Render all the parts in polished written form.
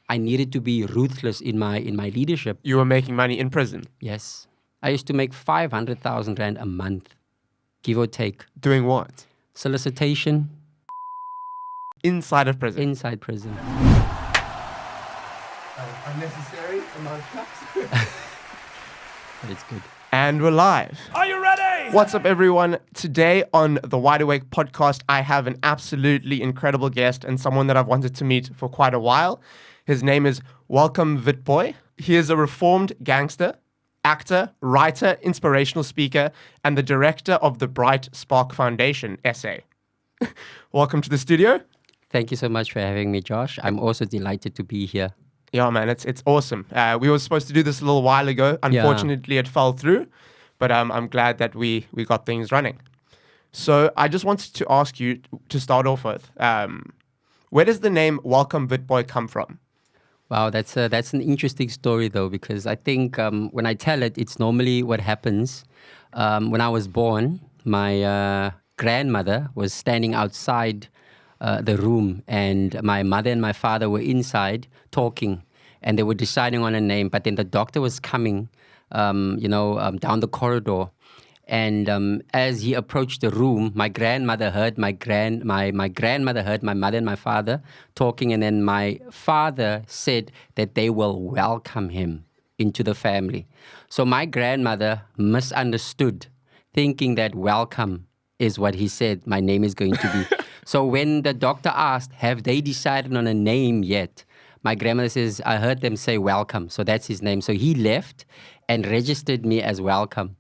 I needed to be ruthless in my leadership. You were making money in prison. Yes. I used to make 500,000 Rand a month, give or take. Doing what? Solicitation. Inside of prison. Inside prison. Unnecessary amount of claps. But it's good. And we're live. Are you ready? What's up, everyone? Today on the Wide Awake podcast, I have an absolutely incredible guest and someone that I've wanted to meet for quite a while. His name is Welcome Witbooi. He is a reformed gangster, actor, writer, inspirational speaker, and the director of the Bright Spark Foundation, SA. Welcome to the studio. Thank you so much for having me, Josh. I'm also delighted to be here. Yeah, man, it's awesome. We were supposed to do this a little while ago. Unfortunately, It fell through, but I'm glad that we got things running. So I just wanted to ask you to start off with, where does the name Welcome Witbooi come from? Wow, that's an interesting story, though, because I think when I tell it, it's normally what happens. When I was born, my grandmother was standing outside the room, and my mother and my father were inside talking, and they were deciding on a name. But then the doctor was coming, down the corridor, and as he approached the room, my grandmother heard my grandmother heard my mother and my father talking, and then my father said that they will welcome him into the family. So my grandmother misunderstood, thinking that welcome is what he said my name is going to be. So when the doctor asked, have they decided on a name yet? My grandmother says, I heard them say welcome. So that's his name. So he left and registered me as welcome.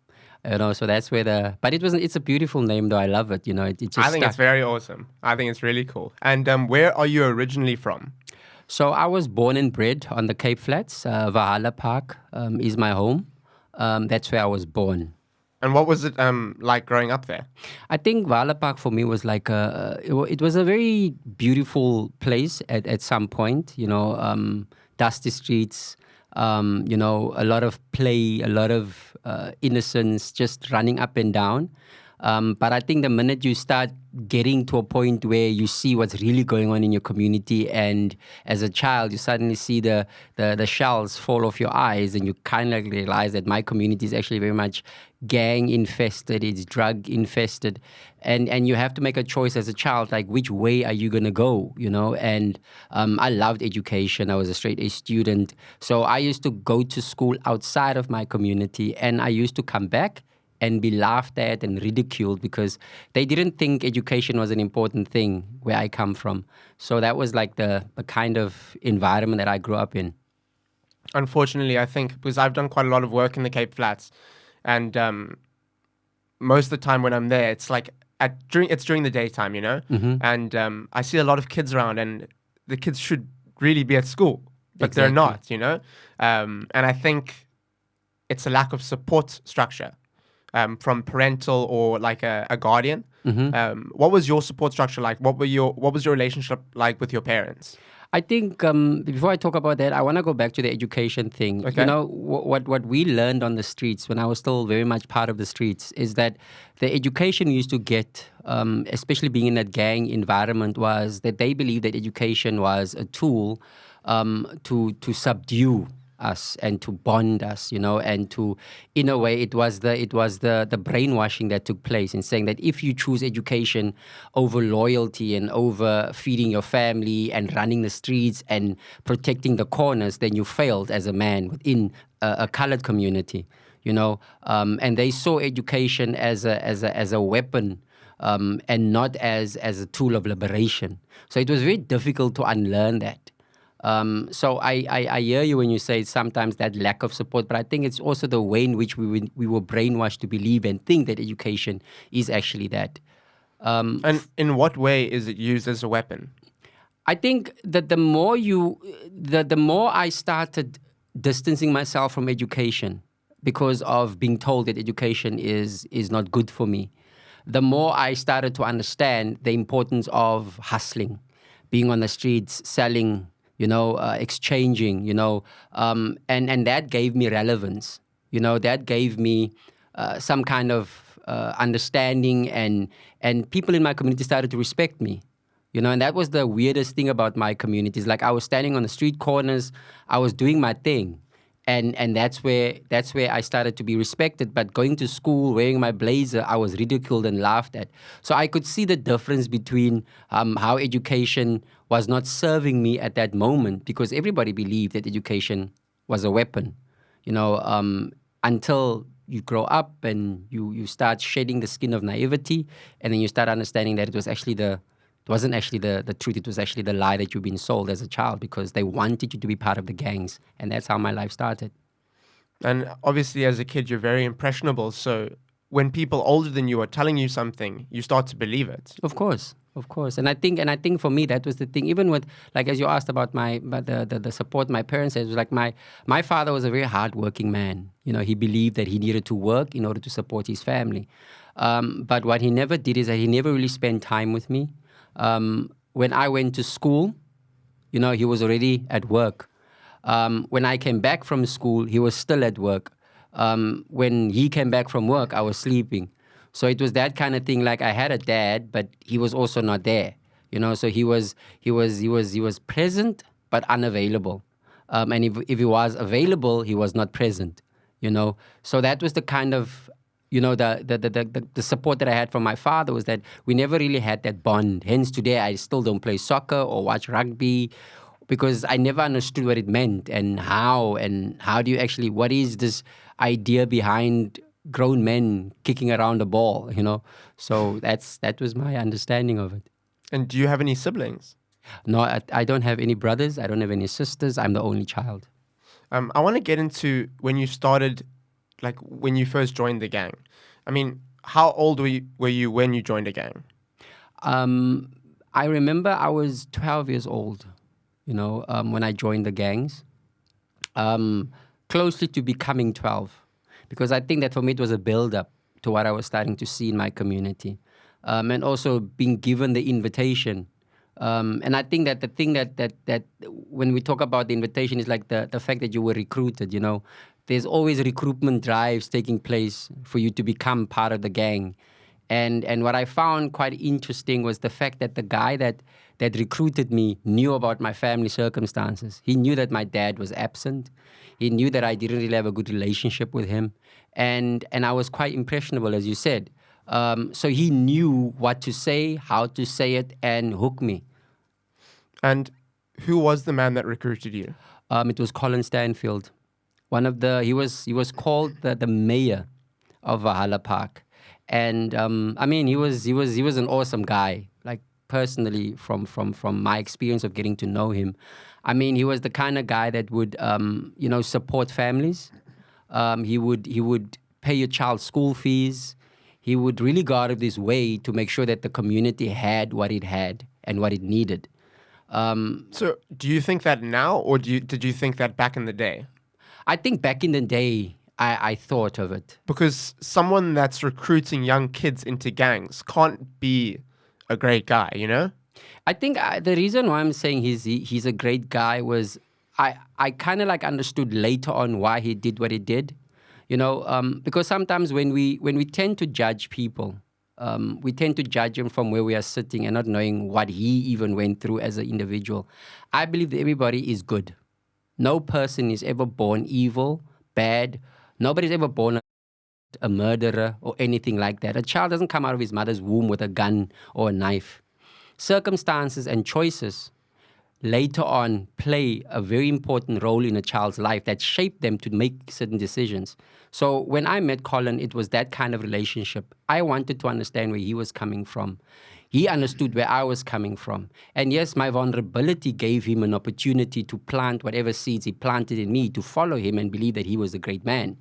So that's where it's a beautiful name though. I love it. It just I think stuck. it's very awesome. I think it's really cool. And where are you originally from? So I was born and bred on the Cape Flats. Valhalla Park is my home. That's where I was born. And what was it like growing up there? I think Valhalla Park for me was like it was a very beautiful place at some point, dusty streets, a lot of play, a lot of innocence, just running up and down. But I think the minute you start getting to a point where you see what's really going on in your community, and as a child, you suddenly see the shells fall off your eyes, and you kind of realize that my community is actually very much gang infested, it's drug infested, and you have to make a choice as a child, like which way are you going to go, and I loved education. I was a straight A student, so I used to go to school outside of my community, and I used to come back and be laughed at and ridiculed because they didn't think education was an important thing where I come from. So that was like the kind of environment that I grew up in. Unfortunately, I think, because I've done quite a lot of work in the Cape Flats, and most of the time when I'm there, it's like during the daytime, Mm-hmm. and I see a lot of kids around, and the kids should really be at school, but they're not, and I think it's a lack of support structure. From parental or like a guardian. Mm-hmm. What was your support structure like? What was your relationship like with your parents? I think before I talk about that, I want to go back to the education thing. Okay. What we learned on the streets when I was still very much part of the streets is that the education we used to get, especially being in that gang environment, was that they believed that education was a tool to subdue us and to bond us, and to, in a way, it was the brainwashing that took place in saying that if you choose education over loyalty and over feeding your family and running the streets and protecting the corners, then you failed as a man within a colored community, and they saw education as a weapon. And not as a tool of liberation. So it was very difficult to unlearn that. So I hear you when you say sometimes that lack of support, but I think it's also the way in which we were brainwashed to believe and think that education is actually that. And in what way is it used as a weapon? I think that the more I started distancing myself from education because of being told that education is not good for me, the more I started to understand the importance of hustling, being on the streets, selling, exchanging, and that gave me relevance. That gave me some kind of understanding, and people in my community started to respect me. And that was the weirdest thing about my communities. Like I was standing on the street corners, I was doing my thing. And that's where I started to be respected. But going to school, wearing my blazer, I was ridiculed and laughed at. So I could see the difference between how education was not serving me at that moment, because everybody believed that education was a weapon, until you grow up and you start shedding the skin of naivety, and then you start understanding that it wasn't actually the truth. It was actually the lie that you've been sold as a child, because they wanted you to be part of the gangs. And that's how my life started. And obviously, as a kid, you're very impressionable. So when people older than you are telling you something, you start to believe it. Of course. And I think for me, that was the thing. Even with, like, as you asked about the support my parents had, it was like my father was a very hardworking man. He believed that he needed to work in order to support his family. But what he never did is that he never really spent time with me. When I went to school, he was already at work. When I came back from school, he was still at work. When he came back from work, I was sleeping. So it was that kind of thing. Like I had a dad, but he was also not there. So he was present but unavailable. And if he was available, he was not present. So that was the kind of the support that I had from my father, was that we never really had that bond. Hence today I still don't play soccer or watch rugby, because I never understood what it meant and how do you actually, what is this idea behind grown men kicking around a ball, So that was my understanding of it. And do you have any siblings? No, I don't have any brothers. I don't have any sisters. I'm the only child. I want to get into when you started, like when you first joined the gang. I mean, how old were you when you joined a gang? I remember I was 12 years old, when I joined the gangs, closely to becoming 12, because I think that for me it was a build-up to what I was starting to see in my community, and also being given the invitation. And I think that the thing that when we talk about the invitation is like the fact that you were recruited, There's always recruitment drives taking place for you to become part of the gang. And what I found quite interesting was the fact that the guy that recruited me knew about my family circumstances. He knew that my dad was absent. He knew that I didn't really have a good relationship with him. And I was quite impressionable, as you said. So he knew what to say, how to say it, and hook me. And who was the man that recruited you? It was Colin Stanfield. He was called the mayor of Valhalla Park. And he was an awesome guy. Like personally, from my experience of getting to know him, he was the kind of guy that would support families. He would pay your child's school fees. He would really go out of his way to make sure that the community had what it had and what it needed. So do you think that now, or did you think that back in the day? I think back in the day, I thought of it. Because someone that's recruiting young kids into gangs can't be a great guy, I think the reason why I'm saying he's a great guy was I kind of like understood later on why he did what he did, because sometimes when we tend to judge people, we tend to judge him from where we are sitting and not knowing what he even went through as an individual. I believe that everybody is good. No person is ever born evil, bad. Nobody's ever born a murderer or anything like that. A child doesn't come out of his mother's womb with a gun or a knife. Circumstances and choices later on play a very important role in a child's life that shape them to make certain decisions. So when I met Colin, it was that kind of relationship. I wanted to understand where he was coming from. He understood where I was coming from. And yes, my vulnerability gave him an opportunity to plant whatever seeds he planted in me, to follow him and believe that he was a great man.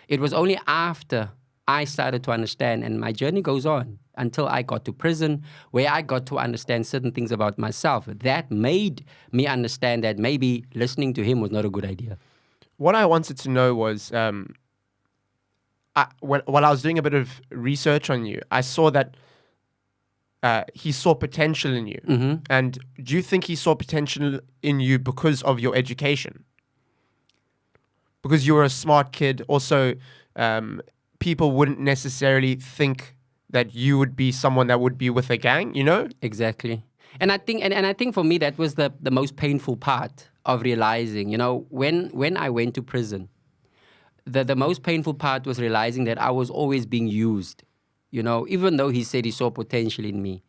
It was only after I started to understand, and my journey goes on until I got to prison, where I got to understand certain things about myself. That made me understand that maybe listening to him was not a good idea. What I wanted to know was, while I was doing a bit of research on you, I saw that he saw potential in you. Mm-hmm. And do you think he saw potential in you because of your education? Because you were a smart kid. Also, people wouldn't necessarily think that you would be someone that would be with a gang, Exactly. And I think for me that was the most painful part of realizing, when I went to prison, the most painful part was realizing that I was always being used. Even though he said he saw potential in me,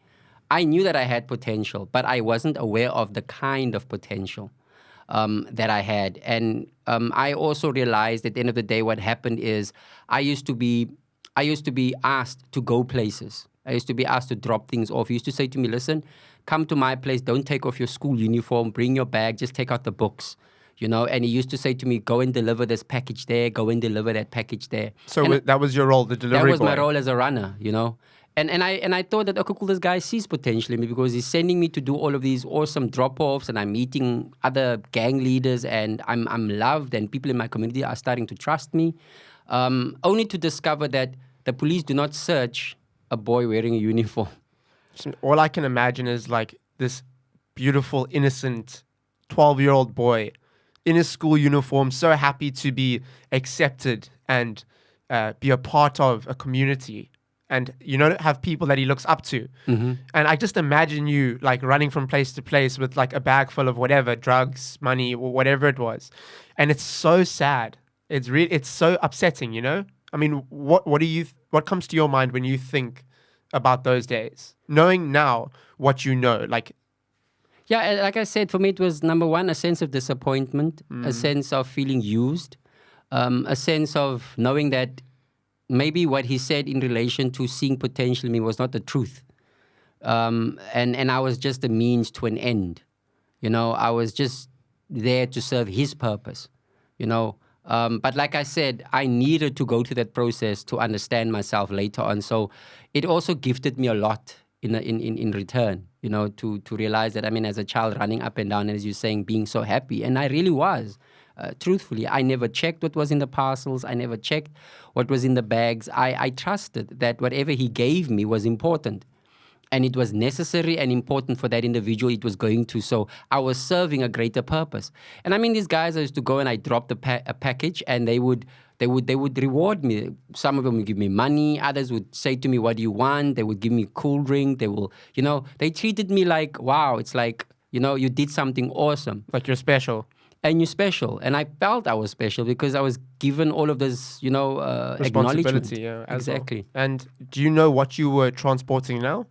I knew that I had potential, but I wasn't aware of the kind of potential that I had. And I also realized at the end of the day, what happened is I used to be asked to go places. I used to be asked to drop things off. He used to say to me, listen, come to my place, don't take off your school uniform, bring your bag, just take out the books. And he used to say to me, go and deliver this package there, go and deliver that package there. So that was your role, the delivery boy? That was my role as a runner, And I thought that, okay, cool, this guy sees potential in me because he's sending me to do all of these awesome drop-offs, and I'm meeting other gang leaders, and I'm loved, and people in my community are starting to trust me, only to discover that the police do not search a boy wearing a uniform. All I can imagine is like this beautiful, innocent 12-year-old boy in his school uniform, so happy to be accepted and be a part of a community. And, have people that he looks up to. Mm-hmm. And I just imagine you like running from place to place with like a bag full of whatever, drugs, money, or whatever it was. And it's so sad. It's so upsetting, I mean, what comes to your mind when you think about those days? Knowing now what you know, like... Yeah, like I said, for me, it was number one, a sense of disappointment, a sense of feeling used, a sense of knowing that maybe what he said in relation to seeing potential in me was not the truth. And I was just a means to an end. I was just there to serve his purpose, But like I said, I needed to go through that process to understand myself later on. So it also gifted me a lot in return, to realize that, as a child running up and down, and as you're saying, being so happy. And I really was. Truthfully, I never checked what was in the parcels. I never checked what was in the bags. I trusted that whatever he gave me was important. And it was necessary and important for that individual it was going to. So I was serving a greater purpose. And these guys, I used to go and I dropped a package, and they would reward me. Some of them would give me money. Others would say to me, what do you want? They would give me a cool drink. They will, they treated me like, wow, it's like, you did something awesome. Like you're special. And you're special. And I felt I was special because I was given all of this, responsibility. Acknowledgement. Yeah, exactly. Well. And do you know what you were transporting now?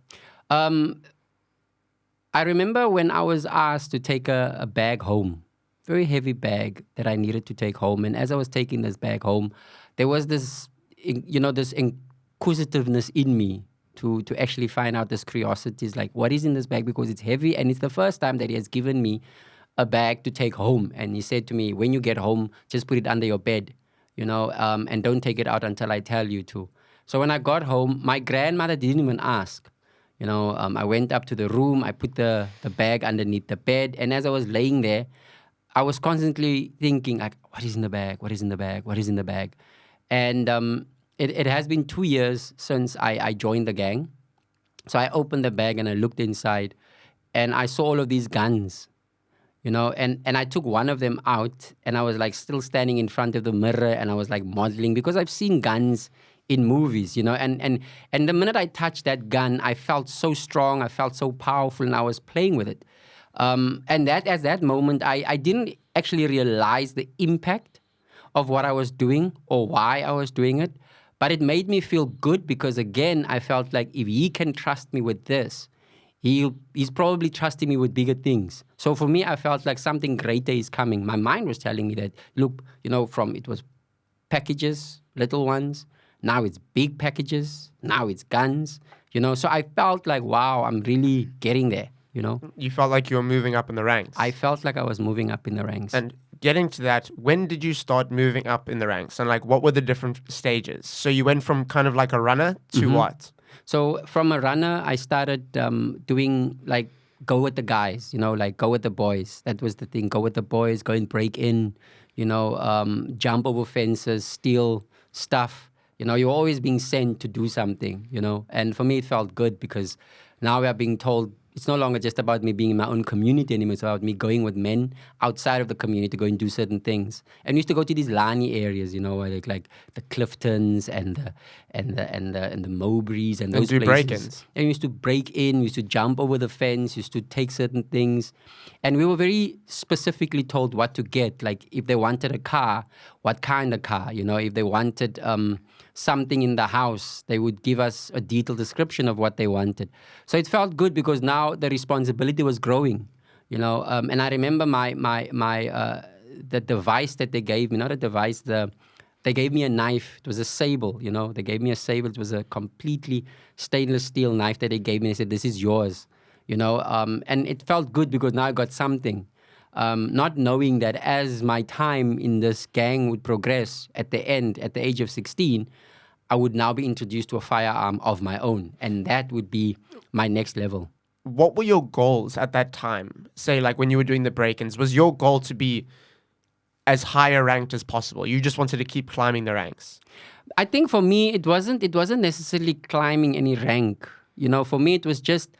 I remember when I was asked to take a bag home, very heavy bag that I needed to take home. And as I was taking this bag home, there was this, this inquisitiveness in me to actually find out, this curiosity is like, what is in this bag? Because it's heavy, and it's the first time that he has given me a bag to take home. And he said to me, when you get home, just put it under your bed, and don't take it out until I tell you to. So when I got home, my grandmother didn't even ask. I went up to the room, I put the bag underneath the bed, and as I was laying there, I was constantly thinking, like, what is in the bag? What is in the bag? What is in the bag? And it has been 2 years since I joined the gang. So I opened the bag and I looked inside, and I saw all of these guns. And I took one of them out, and I was like still standing in front of the mirror, and I was like modeling because I've seen guns in movies, and the minute I touched that gun, I felt so strong, I felt so powerful, and I was playing with it. And at that moment, I didn't actually realize the impact of what I was doing or why I was doing it, but it made me feel good because, again, I felt like if he can trust me with this, he's probably trusting me with bigger things. So for me, I felt like something greater is coming. My mind was telling me that, look, it was packages, little ones. Now it's big packages. Now it's guns. So I felt like, wow, I'm really getting there. You felt like you were moving up in the ranks. I felt like I was moving up in the ranks. And getting to that, when did you start moving up in the ranks? And like, what were the different stages? So you went from kind of like a runner to what? So from a runner, I started doing like go with the guys, like go with the boys. That was the thing. Go with the boys, go and break in, jump over fences, steal stuff. You're always being sent to do something, And for me, it felt good because now we are being told it's no longer just about me being in my own community anymore. It's about me going with men outside of the community to go and do certain things. And we used to go to these Lani areas, like the Cliftons and the Mowbrays and those do places. break-ins. And we used to break in, we used to jump over the fence, we used to take certain things. And we were very specifically told what to get. Like if they wanted a car, what kind of car? If they wanted something in the house, they would give us a detailed description of what they wanted. So it felt good because now the responsibility was growing, and I remember the device that they gave me, not a device, they gave me a knife. It was a sable, they gave me a sable. It was a completely stainless steel knife that they gave me. They said, this is yours, and it felt good because now I got something. Not knowing that as my time in this gang would progress at the age of 16, I would now be introduced to a firearm of my own. And that would be my next level. What were your goals at that time? Say, like when you were doing the break-ins, was your goal to be as higher ranked as possible? You just wanted to keep climbing the ranks? I think for me, it wasn't necessarily climbing any rank. For me, it was just,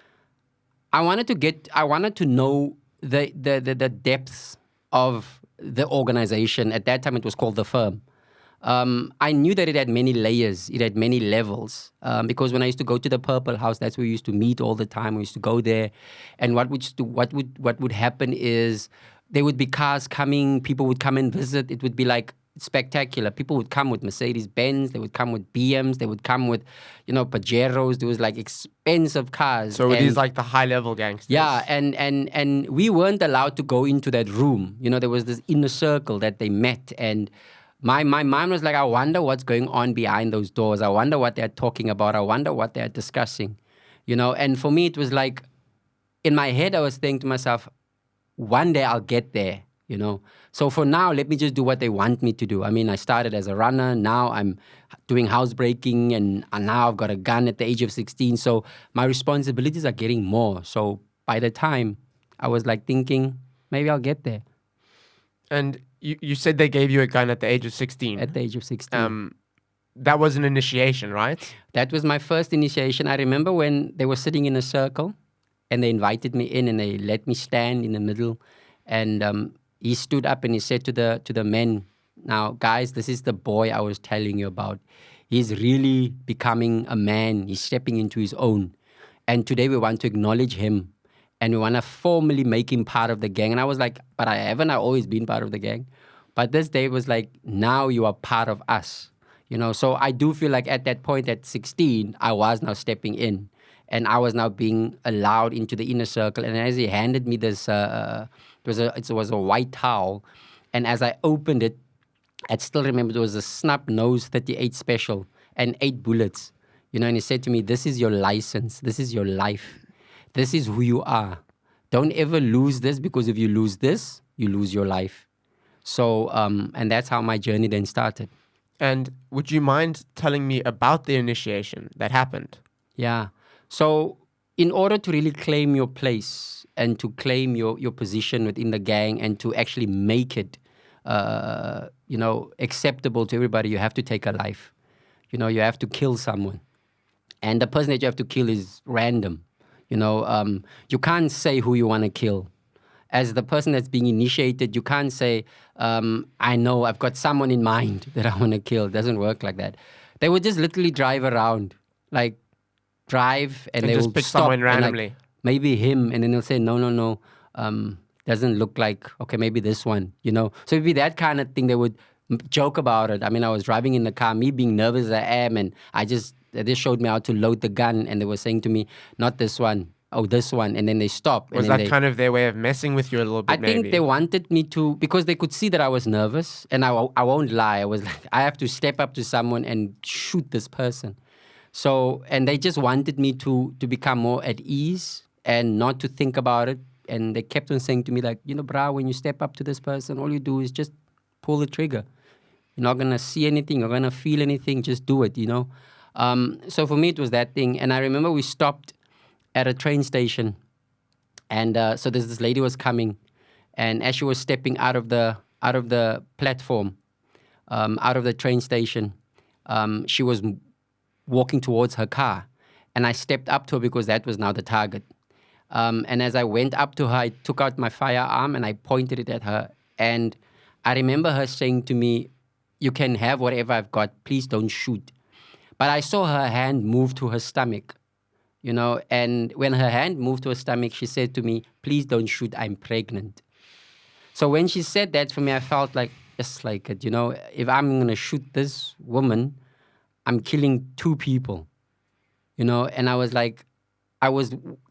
I wanted to know the depths of the organization. At that time, it was called the firm. I knew that it had many layers, it had many levels, because when I used to go to the Purple House, that's where we used to meet all the time. We used to go there, and what would happen is there would be cars coming, people would come and visit. It would be like spectacular. People would come with Mercedes-Benz, they would come with BMs, they would come with, Pajeros. There was like expensive cars. So it is like the high-level gangsters. Yeah, and we weren't allowed to go into that room. There was this inner circle that they met, and my mind was like, I wonder what's going on behind those doors. I wonder what they're talking about. I wonder what they're discussing, And for me, it was like, in my head, I was thinking to myself, one day I'll get there, So for now, let me just do what they want me to do. I mean, I started as a runner. Now I'm doing housebreaking, and now I've got a gun at the age of 16. So my responsibilities are getting more. So by the time, I was like thinking, maybe I'll get there. And you said they gave you a gun at the age of 16. At the age of 16. That was an initiation, right? That was my first initiation. I remember when they were sitting in a circle and they invited me in and they let me stand in the middle. And he stood up and he said to the men, now, guys, this is the boy I was telling you about. He's really becoming a man. He's stepping into his own. And today we want to acknowledge him. And we want to formally make him part of the gang. And I was like, but haven't I always been part of the gang? But this day was like, now you are part of us. So I do feel like at that point at 16, I was now stepping in. And I was now being allowed into the inner circle. And as he handed me this, it was a white towel. And as I opened it, I still remember there was a snub nose 38 special and 8 bullets. And he said to me, this is your license. This is your life. This is who you are. Don't ever lose this, because if you lose this, you lose your life. So, and that's how my journey then started. And would you mind telling me about the initiation that happened? Yeah. So in order to really claim your place and to claim your position within the gang and to actually make it, acceptable to everybody, you have to take a life. You have to kill someone. And the person that you have to kill is random. You can't say who you want to kill. As the person that's being initiated, you can't say, I know, I've got someone in mind that I want to kill. It doesn't work like that. They would just literally drive around, like drive, and they just will pick stop someone randomly. Like, maybe him, and then they'll say, no, doesn't look like, okay, maybe this one, So it'd be that kind of thing. They would joke about it. I mean, I was driving in the car, me being nervous as I am, and they just showed me how to load the gun, and they were saying to me, not this one, oh, this one, and then they stopped. Was that kind of their way of messing with you a little bit, I think they wanted me to, because they could see that I was nervous, and I won't lie, I was like, I have to step up to someone and shoot this person. So, and they just wanted me to become more at ease and not to think about it, and they kept on saying to me like, brah, when you step up to this person, all you do is just pull the trigger. You're not going to see anything, you're going to feel anything, just do it, So for me, it was that thing. And I remember we stopped at a train station. And so this lady was coming. And as she was stepping out of the platform, out of the train station, she was walking towards her car. And I stepped up to her because that was now the target. And as I went up to her, I took out my firearm and I pointed it at her. And I remember her saying to me, "You can have whatever I've got. Please don't shoot." But I saw her hand move to her stomach, and when her hand moved to her stomach, she said to me, "Please don't shoot. I'm pregnant." So when she said that for me, I felt like, just like it, if I'm going to shoot this woman, I'm killing two people, and I was like,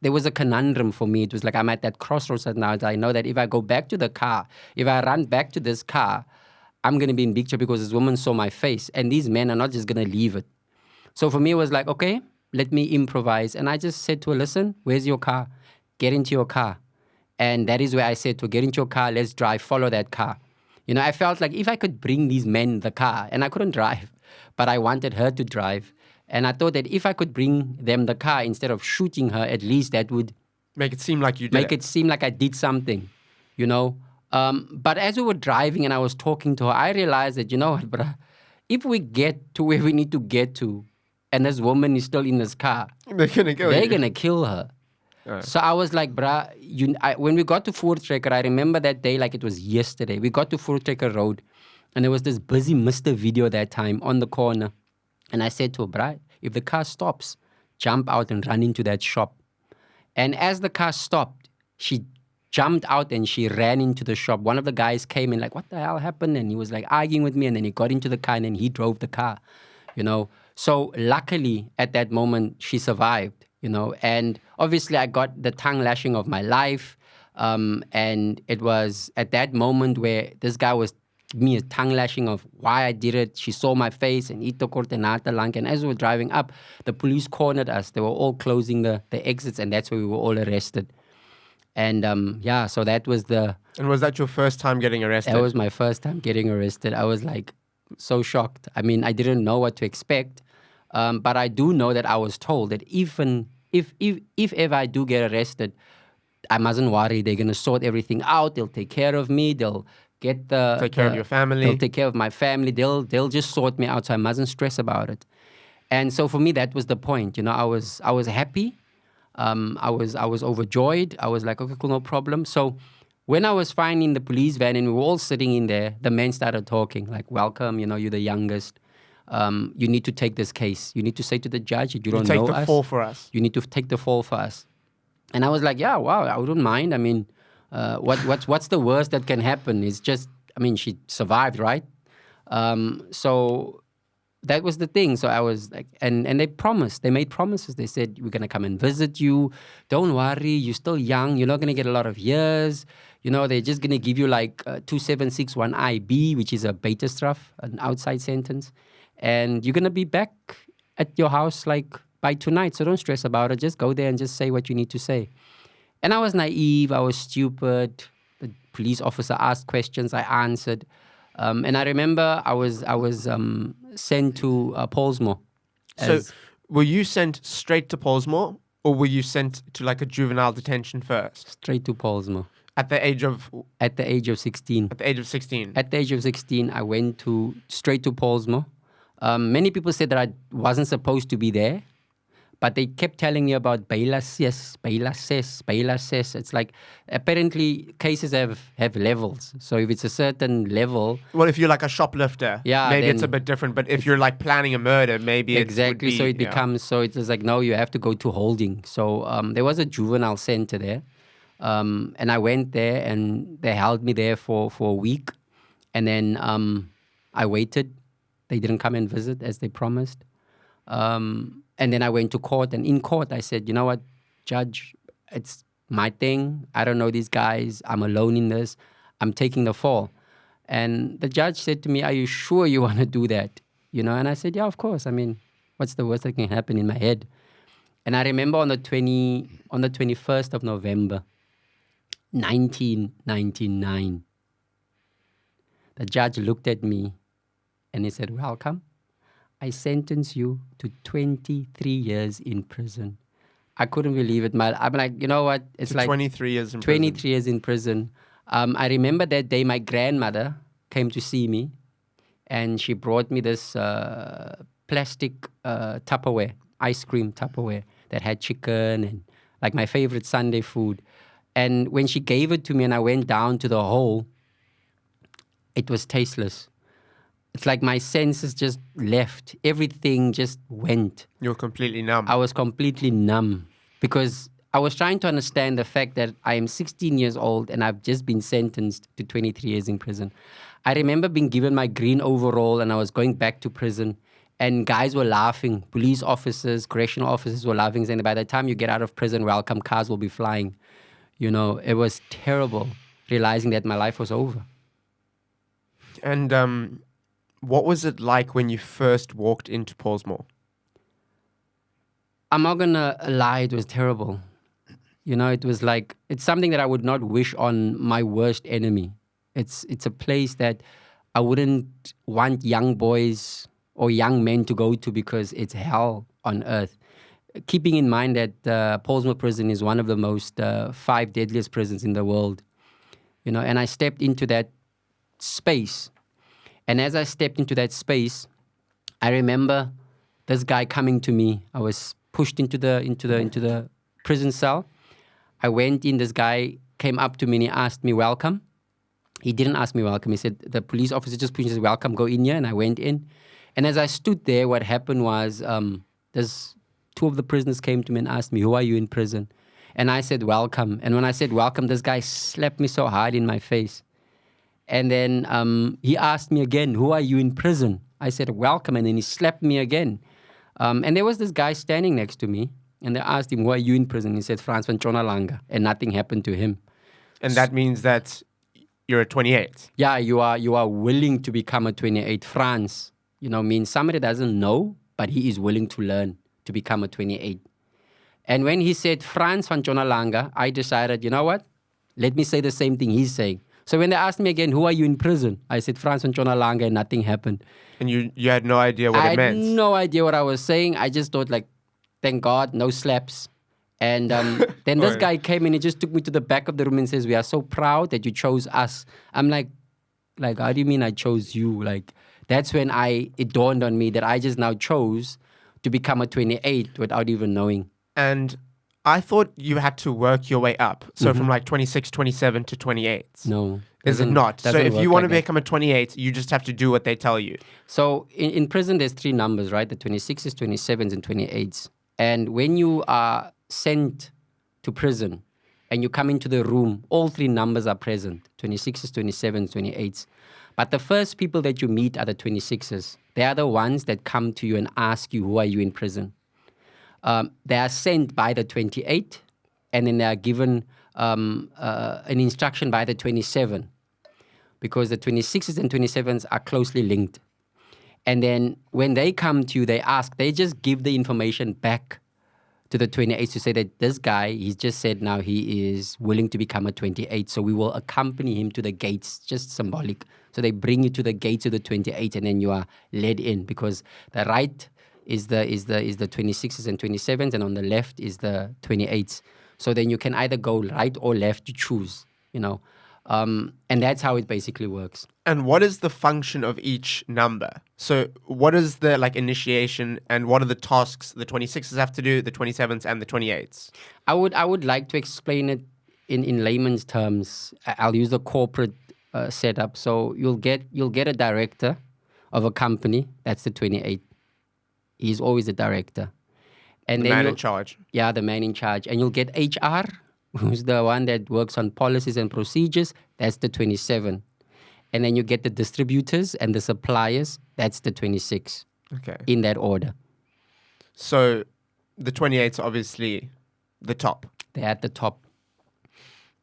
there was a conundrum for me. It was like, I'm at that crossroads now. I know that if I go back to the car, if I run back to this car, I'm going to be in big trouble because this woman saw my face and these men are not just going to leave it. So for me, it was like, okay, let me improvise. And I just said to her, listen, where's your car? Get into your car. And that is where I said to her, get into your car, let's drive, follow that car. I felt like if I could bring these men the car, and I couldn't drive, but I wanted her to drive. And I thought that if I could bring them the car instead of shooting her, at least that would make it seem like you did make it seem like I did something, But as we were driving and I was talking to her, I realized that, what, bruh, if we get to where we need to get to, and this woman is still in this car, they're gonna kill they're you. gonna kill her. So I was like, bruh, when we got to Voortrekker, I remember that day like it was yesterday. We got to Voortrekker Road, and there was this busy Mr. Video that time on the corner. And I said to her, bruh, if the car stops, jump out and run into that shop. And as the car stopped, she jumped out and she ran into the shop. One of the guys came in like, what the hell happened? And he was like arguing with me, and then he got into the car and then he drove the car, So luckily at that moment, she survived, and obviously I got the tongue lashing of my life. And it was at that moment where this guy was giving me a tongue lashing of why I did it. She saw my face and ito kortenata lang. And as we were driving up, the police cornered us. They were all closing the exits, and that's where we were all arrested. And so that was And was that your first time getting arrested? That was my first time getting arrested. I was like so shocked. I mean, I didn't know what to expect. But I do know that I was told that even if ever I do get arrested, I mustn't worry. They're going to sort everything out. They'll take care of me. They'll take care of your family. They'll take care of my family. They'll just sort me out, so I mustn't stress about it. And so for me, that was the point. I was happy. I was overjoyed. I was like, okay, cool, no problem. So when I was finally in the police van and we were all sitting in there, the men started talking like, welcome, you're the youngest. You need to take this case. You need to say to the judge that you don't know us. Take the fall for us. You need to take the fall for us. And I was like, yeah, wow, I wouldn't mind. I mean, what's the worst that can happen? It's just, she survived, right? So that was the thing. So I was like, and they made promises. They said, we're going to come and visit you. Don't worry, you're still young. You're not going to get a lot of years. They're just going to give you like 2761 IB, which is a Beterstraf, an outside sentence. And you're going to be back at your house like by tonight. So don't stress about it. Just go there and just say what you need to say. And I was naive. I was stupid. The police officer asked questions. I answered. And I remember I was sent to Pollsmoor. So were you sent straight to Pollsmoor, or were you sent to like a juvenile detention first? Straight to Pollsmoor. At the age of 16. At the age of 16. At the age of 16, I went straight to Pollsmoor. Many people said that I wasn't supposed to be there, but they kept telling me about Baila Ses. It's like, apparently cases have levels. So if it's a certain level... Well, if you're like a shoplifter, maybe it's a bit different. But if you're like planning a murder, maybe exactly. So it becomes, so it's like, no, you have to go to holding. So there was a juvenile center there. And I went there and they held me there for a week. And then I waited. They didn't come and visit as they promised. And then I went to court, and in court I said, you know what, judge, it's my thing. I don't know these guys. I'm alone in this. I'm taking the fall. And the judge said to me, are you sure you want to do that? And I said, yeah, of course. I mean, what's the worst that can happen in my head? And I remember on the 21st of November, 1999, the judge looked at me and he said, welcome. I sentence you to 23 years in prison. I couldn't believe it. I'm like, you know what? It's like 23 years in prison. 23 years in prison. I remember that day my grandmother came to see me, and she brought me this plastic Tupperware, ice cream Tupperware that had chicken and like my favorite Sunday food. And when she gave it to me and I went down to the hole, it was tasteless. It's like my senses just left. Everything just went. You're completely numb. I was completely numb because I was trying to understand the fact that I am 16 years old and I've just been sentenced to 23 years in prison. I remember being given my green overall and I was going back to prison and guys were laughing. Police officers, correctional officers were laughing, saying that by the time you get out of prison, welcome cars will be flying. You know, it was terrible realizing that my life was over. And what was it like when you first walked into Pollsmoor? I'm not going to lie, it was terrible. You know, it was like, it's something that I would not wish on my worst enemy. It's a place that I wouldn't want young boys or young men to go to because it's hell on earth. Keeping in mind that Pollsmoor prison is one of the most 5 deadliest prisons in the world. You know, and I stepped into that space. And as I stepped into that space, I remember this guy coming to me. I was pushed into the prison cell. I went in, this guy came up to me and he asked me, welcome. He didn't ask me welcome. He said, the police officer just pushed me and said, welcome, go in here. And I went in. And as I stood there, what happened was there's 2 of the prisoners came to me and asked me, who are you in prison? And I said, welcome. And when I said welcome, this guy slapped me so hard in my face. And then he asked me again, who are you in prison? I said, welcome. And then he slapped me again. And there was this guy standing next to me. And they asked him, who are you in prison? He said, Frans van Chonalanga. And nothing happened to him. And that means that you're a 28. Yeah, you are willing to become a 28. Frans, you know, means somebody doesn't know, but he is willing to learn to become a 28. And when he said Frans van Chonalanga, I decided, you know what? Let me say the same thing he's saying. So when they asked me again, who are you in prison? I said Frans van Chonalanga and nothing happened. And you had no idea what it meant? I had no idea what I was saying. I just thought like, thank God, no slaps. And then this guy came and he just took me to the back of the room and says, we are so proud that you chose us. I'm like, how do you mean I chose you? Like, that's when it dawned on me that I just now chose to become a 28 without even knowing. And I thought you had to work your way up. So from like 26, 27 to 28. No. Is it not? So if you want to like become a 28, you just have to do what they tell you. So in prison, there's 3 numbers, right? The 26s, 27s, and 28s. And when you are sent to prison and you come into the room, all 3 numbers are present, 26s, 27s, 28s. But the first people that you meet are the 26s. They are the ones that come to you and ask you, who are you in prison? They are sent by the 28, and then they are given an instruction by the 27, because the 26s and 27s are closely linked. And then when they come to you, they just give the information back to the 28s to say that this guy, he's just said now he is willing to become a 28, so we will accompany him to the gates, just symbolic. So they bring you to the gates of the 28, and then you are led in, because the right is the 26s and 27s, and on the left is the 28s. So then you can either go right or left to choose, you know. And that's how it basically works. And what is the function of each number? So what is the initiation, and what are the tasks the 26s have to do, the 27s and the 28s? I would like to explain it in layman's terms. I'll use the corporate setup. So you'll get a director of a company. That's the 28. He's always a director. And the then man in charge. Yeah, the man in charge. And you'll get HR, who's the one that works on policies and procedures. That's the 27. And then you get the distributors and the suppliers. That's the 26. Okay. In that order. So the 28's obviously the top. They're at the top.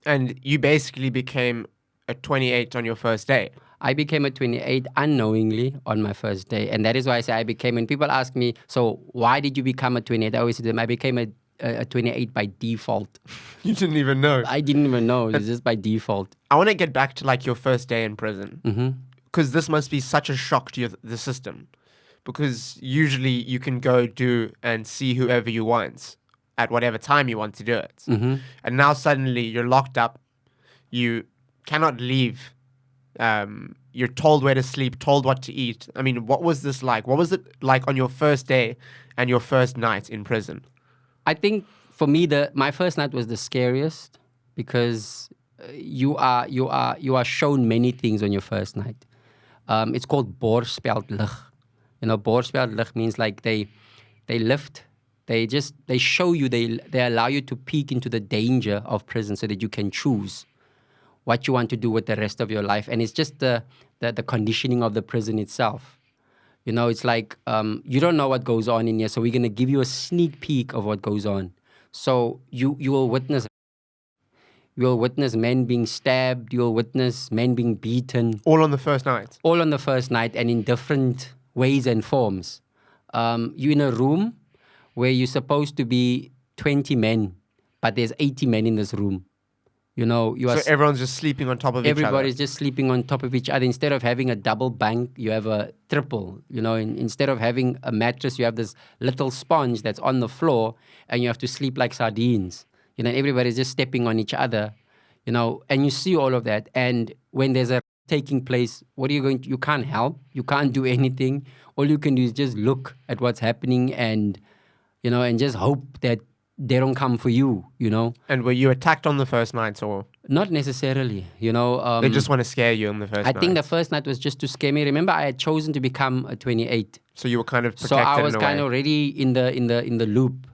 And you basically became a 28 on your first day. I became a 28 unknowingly on my first day. And that is why I say I became, when people ask me, so why did you become a 28? I always say to them, I became a 28 by default. You didn't even know. I didn't even know. It's just by default. I want to get back to your first day in prison. Because this must be such a shock to the system. Because usually you can go do and see whoever you want at whatever time you want to do it. And now suddenly you're locked up. You cannot leave. You're told where to sleep, told what to eat. I mean, what was this like? What was it like on your first day and your first night in prison? I think for me, my first night was the scariest because you are shown many things on your first night. It's called boorspellig. Boorspellig means like they lift, they show you, they allow you to peek into the danger of prison so that you can choose what you want to do with the rest of your life. And it's just the conditioning of the prison itself. It's like you don't know what goes on in here, so we're going to give you a sneak peek of what goes on. So you will witness men being stabbed, you will witness men being beaten. All on the first night? All on the first night, and in different ways and forms. You're in a room where you're supposed to be 20 men, but there's 80 men in this room. So everyone's just sleeping on top of each other? Everybody's just sleeping on top of each other. Instead of having a double bunk, you have a triple. Instead of having a mattress, you have this little sponge that's on the floor, and you have to sleep like sardines. Everybody's just stepping on each other, and you see all of that. And when there's a taking place, what are you going to, you can't help, you can't do anything. All you can do is just look at what's happening and just hope that they don't come for you, And were you attacked on the first night, or? Not necessarily, They just want to scare you on the first night. I think the first night was just to scare me. Remember, I had chosen to become a 28. So you were kind of protected. So I was kind of already in the loop,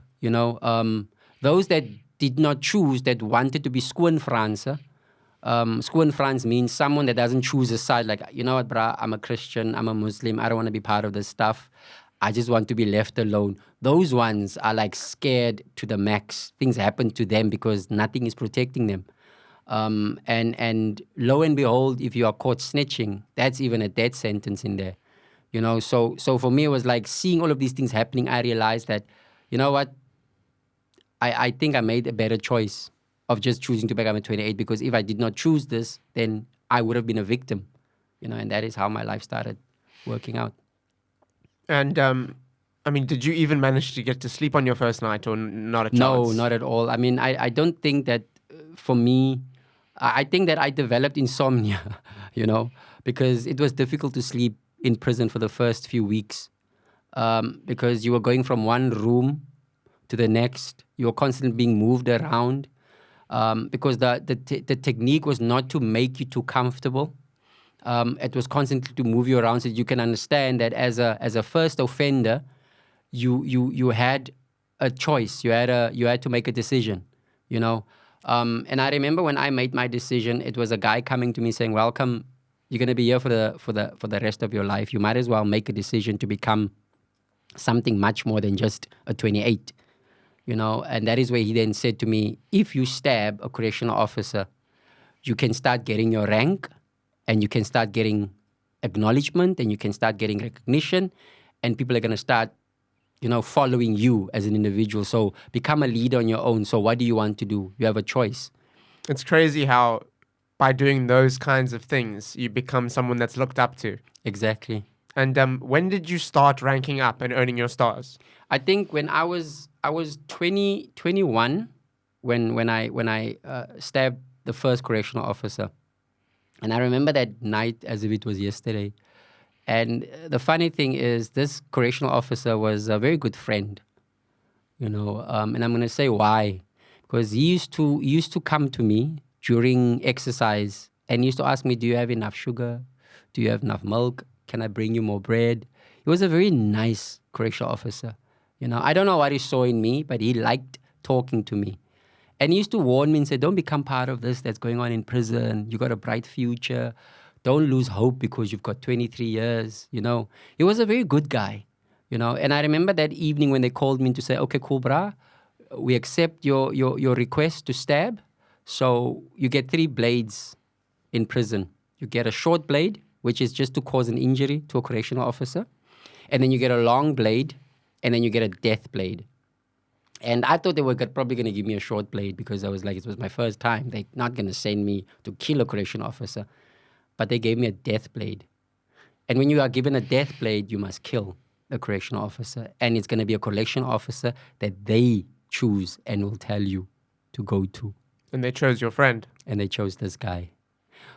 Those that did not choose, that wanted to be skoonfranse. Skoonfrans means someone that doesn't choose a side, like, you know what, brah, I'm a Christian, I'm a Muslim, I don't want to be part of this stuff. I just want to be left alone. Those ones are like scared to the max. Things happen to them because nothing is protecting them. And lo and behold, if you are caught snitching, that's even a death sentence in there. So for me, it was like seeing all of these things happening, I realized that, you know what, I think I made a better choice of just choosing to become a 28, because if I did not choose this, then I would have been a victim, and that is how my life started working out. And, did you even manage to get to sleep on your first night, or not a chance? No, not at all. I don't think that for me, I think that I developed insomnia, because it was difficult to sleep in prison for the first few weeks, because you were going from one room to the next. You were constantly being moved around, because the technique was not to make you too comfortable. It was constantly to move you around so that you can understand that as a first offender, you had a choice. You had to make a decision, And I remember when I made my decision, it was a guy coming to me saying, "Welcome, you're going to be here for the rest of your life. You might as well make a decision to become something much more than just a 28." And that is where he then said to me, if you stab a correctional officer, you can start getting your rank, and you can start getting acknowledgement, and you can start getting recognition, and people are going to start, following you as an individual. So become a leader on your own. So what do you want to do? You have a choice. It's crazy how by doing those kinds of things, you become someone that's looked up to. Exactly. And when did you start ranking up and earning your stars? I think when I was 21 when I stabbed the first correctional officer. And I remember that night as if it was yesterday. And the funny thing is, this correctional officer was a very good friend, and I'm going to say why. Because he used to come to me during exercise and he used to ask me, do you have enough sugar? Do you have enough milk? Can I bring you more bread? He was a very nice correctional officer. I don't know what he saw in me, but he liked talking to me. And he used to warn me and say, don't become part of this that's going on in prison. You got a bright future. Don't lose hope because you've got 23 years. He was a very good guy, And I remember that evening when they called me to say, okay, cool, brah, we accept your request to stab. So you get 3 blades in prison. You get a short blade, which is just to cause an injury to a correctional officer. And then you get a long blade, and then you get a death blade. And I thought they were probably going to give me a short blade because I was like, it was my first time. They're not going to send me to kill a correctional officer. But they gave me a death blade. And when you are given a death blade, you must kill the correctional officer. And it's going to be a correctional officer that they choose and will tell you to go to. And they chose your friend. And they chose this guy.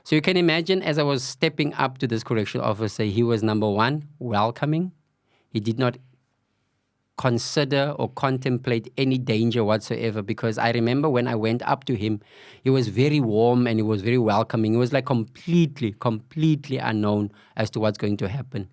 So you can imagine, as I was stepping up to this correctional officer, he was, number one, welcoming. He did not consider or contemplate any danger whatsoever, because I remember when I went up to him, he was very warm and he was very welcoming. He was like completely unknown as to what's going to happen.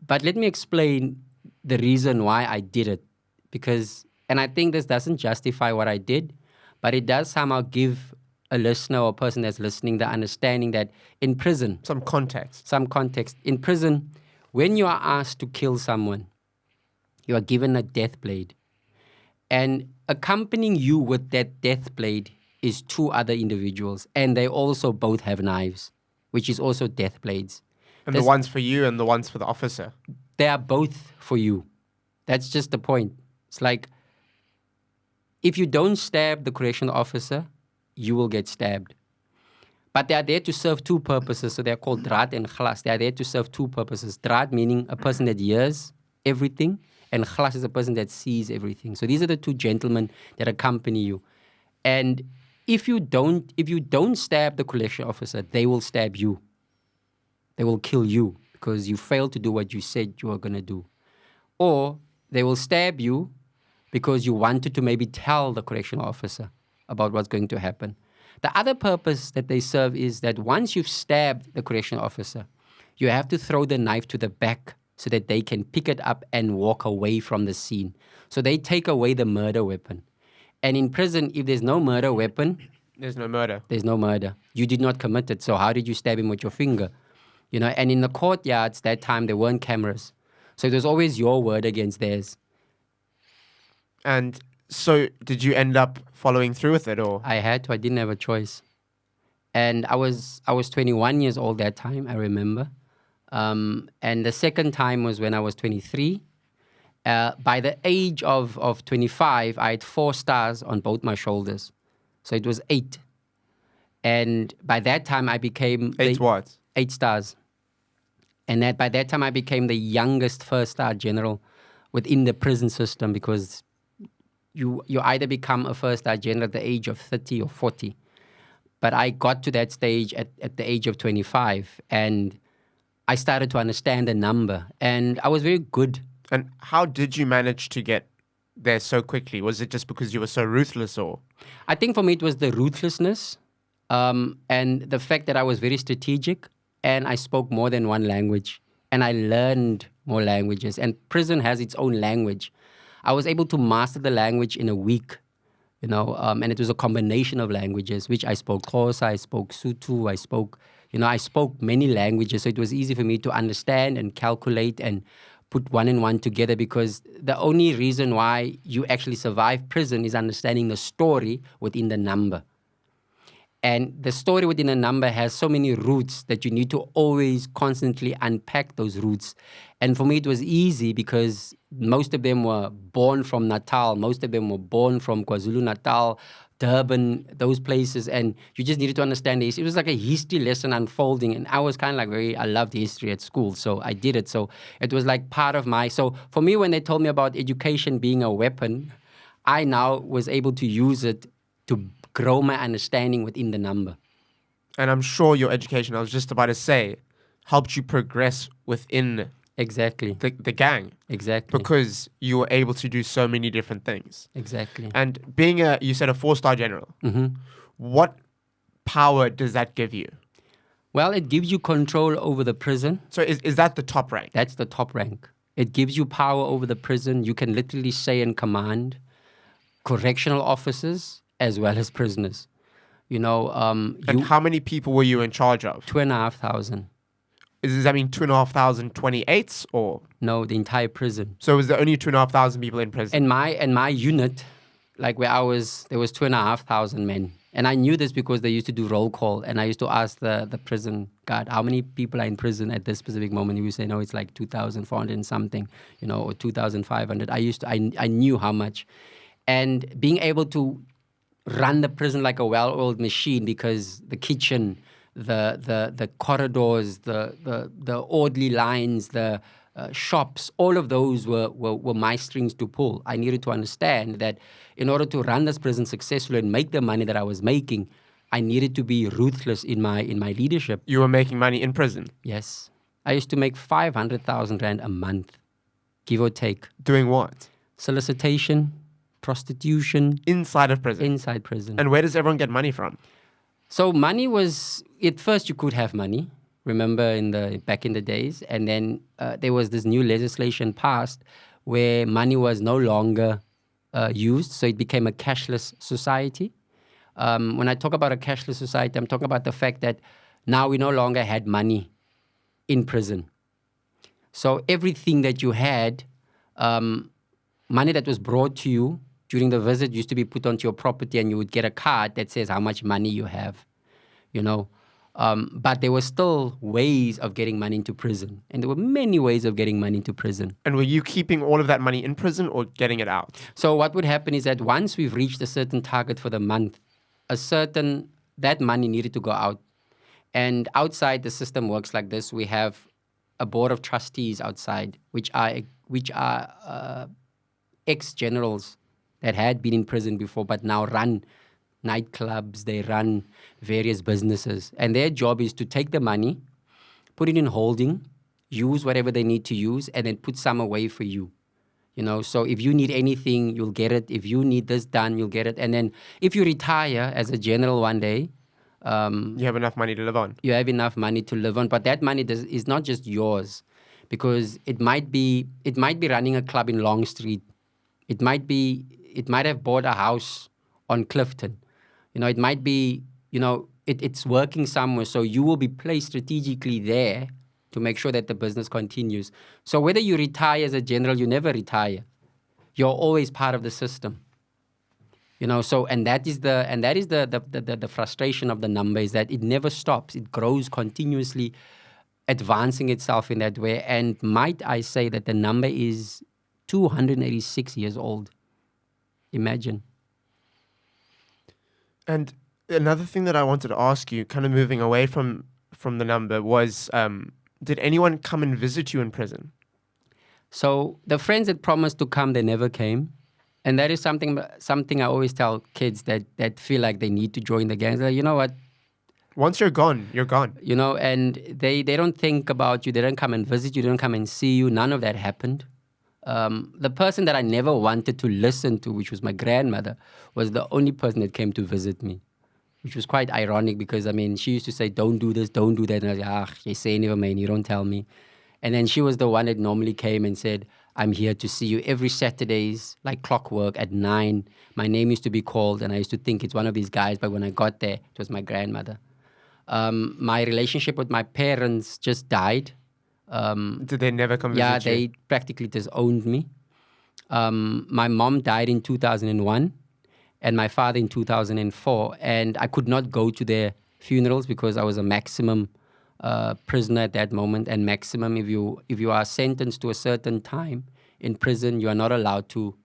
But let me explain the reason why I did it, because, and I think this doesn't justify what I did, but it does somehow give a listener or a person that's listening the understanding that in prison, Some context. in prison, when you are asked to kill someone, you are given a death blade. And accompanying you with that death blade is two other individuals. And they also both have knives, which is also death blades. And the ones for you and the ones for the officer. They are both for you. That's just the point. It's like, if you don't stab the correctional officer, you will get stabbed. But they are there to serve two purposes. So they're called draad and glas. They are there to serve two purposes. Draad meaning a person that hears everything, and glas is a person that sees everything. So these are the two gentlemen that accompany you. And if you don't stab the correctional officer, they will stab you. They will kill you because you failed to do what you said you were going to do. Or they will stab you because you wanted to maybe tell the correctional officer about what's going to happen. The other purpose that they serve is that once you've stabbed the correctional officer, you have to throw the knife to the back so that they can pick it up and walk away from the scene. So they take away the murder weapon. And in prison, if there's no murder weapon, There's no murder. there's no murder. You did not commit it. So how did you stab him with your finger? You know, and in the courtyards that time, there weren't cameras. So it was always your word against theirs. And so did you end up following through with it, or? I had to. I didn't have a choice. And I was 21 years old that time, I remember. And the second time was when I was 23. By the age of 25, I had 4 stars on both my shoulders. So it was 8. And by that time, I became... 8 what? 8 stars. And by that time, I became the youngest first-star general within the prison system, because you either become a first-star general at the age of 30 or 40. But I got to that stage at the age of 25, and I started to understand the number, and I was very good. And how did you manage to get there so quickly? Was it just because you were so ruthless, or? I think for me it was the ruthlessness and the fact that I was very strategic, and I spoke more than one language, and I learned more languages. And prison has its own language. I was able to master the language in a week, you know, and it was a combination of languages, which I spoke Xhosa, I spoke Sotho, I spoke many languages. So it was easy for me to understand and calculate and put one and one together, because the only reason why you actually survive prison is understanding the story within the number. And the story within a number has so many roots that you need to always constantly unpack those roots. And for me, it was easy because most of them were born from Natal. Most of them were born from KwaZulu-Natal, Durban, those places. And you just needed to understand this. It was like a history lesson unfolding. And I was kind of like I loved history at school. So I did it. So it was like part of so for me, when they told me about education being a weapon, I now was able to use it to grow my understanding within the number. And I'm sure your education, I was just about to say, helped you progress within Exactly. the gang. Exactly. Because you were able to do so many different things. Exactly. And being you said a 4-star general, Mm-hmm. what power does that give you? Well, it gives you control over the prison. So is that the top rank? That's the top rank. It gives you power over the prison. You can literally say and command correctional officers as well as prisoners. You know, And how many people were you in charge of? 2,500. Does that mean 2,500 28s, or? No, the entire prison. So was there only 2,500 people in prison? And my unit, like where I was, there was 2,500 men. And I knew this because they used to do roll call, and I used to ask the prison guard, how many people are in prison at this specific moment? He would say, no, it's like 2,400 and something, you know, or 2,500. I knew how much. And being able to run the prison like a well-oiled machine, because the kitchen, the corridors, the orderly lines, the shops, all of those were my strings to pull. I needed to understand that in order to run this prison successfully and make the money that I was making, I needed to be ruthless in my leadership. You were making money in prison? Yes. I used to make 500,000 Rand a month. give or take. Doing what? Solicitation, prostitution. Inside of prison? Inside prison. And where does everyone get money from? So money was, at first you could have money, remember back in the days, and then there was this new legislation passed where money was no longer used, so it became a cashless society. When I talk about a cashless society, I'm talking about the fact that now we no longer had money in prison. So everything that you had, money that was brought to you during the visit used to be put onto your property, and you would get a card that says how much money you have, But there were still ways of getting money into prison. And there were many ways of getting money into prison. And were you keeping all of that money in prison or getting it out? So what would happen is that once we've reached a certain target for the month, that money needed to go out. And outside, the system works like this. We have a board of trustees outside, which are ex-generals that had been in prison before but now run nightclubs, they run various businesses. And their job is to take the money, put it in holding, use whatever they need to use, and then put some away for you. So if you need anything, you'll get it. If you need this done, you'll get it. And then if you retire as a general one day, you have enough money to live on. You have enough money to live on, but that money is not just yours, because it might be running a club in Long Street. It might have bought a house on Clifton. It might be, it's working somewhere. So you will be placed strategically there to make sure that the business continues. So whether you retire as a general, you never retire. You're always part of the system. And that is the frustration of the number, is that it never stops. It grows continuously, advancing itself in that way. And might I say that the number is 286 years old. Imagine. And another thing that I wanted to ask you, kind of moving away from the number, was did anyone come and visit you in prison? So the friends that promised to come, they never came. And that is something I always tell kids that feel like they need to join the gangs. Like, you know what? Once you're gone, you're gone. And they don't think about you. They don't come and visit you. They don't come and see you. None of that happened. The person that I never wanted to listen to, which was my grandmother, was the only person that came to visit me, which was quite ironic because, she used to say, don't do this, don't do that. And I was like, you say never mind, you don't tell me. And then she was the one that normally came and said, I'm here to see you every Saturdays, like clockwork at 9. My name used to be called, and I used to think it's one of these guys. But when I got there, it was my grandmother. My relationship with my parents just died. Did they never come visit you? Yeah, they practically disowned me. My mom died in 2001 and my father in 2004. And I could not go to their funerals because I was a maximum prisoner at that moment. And maximum, if you are sentenced to a certain time in prison, you are not allowed to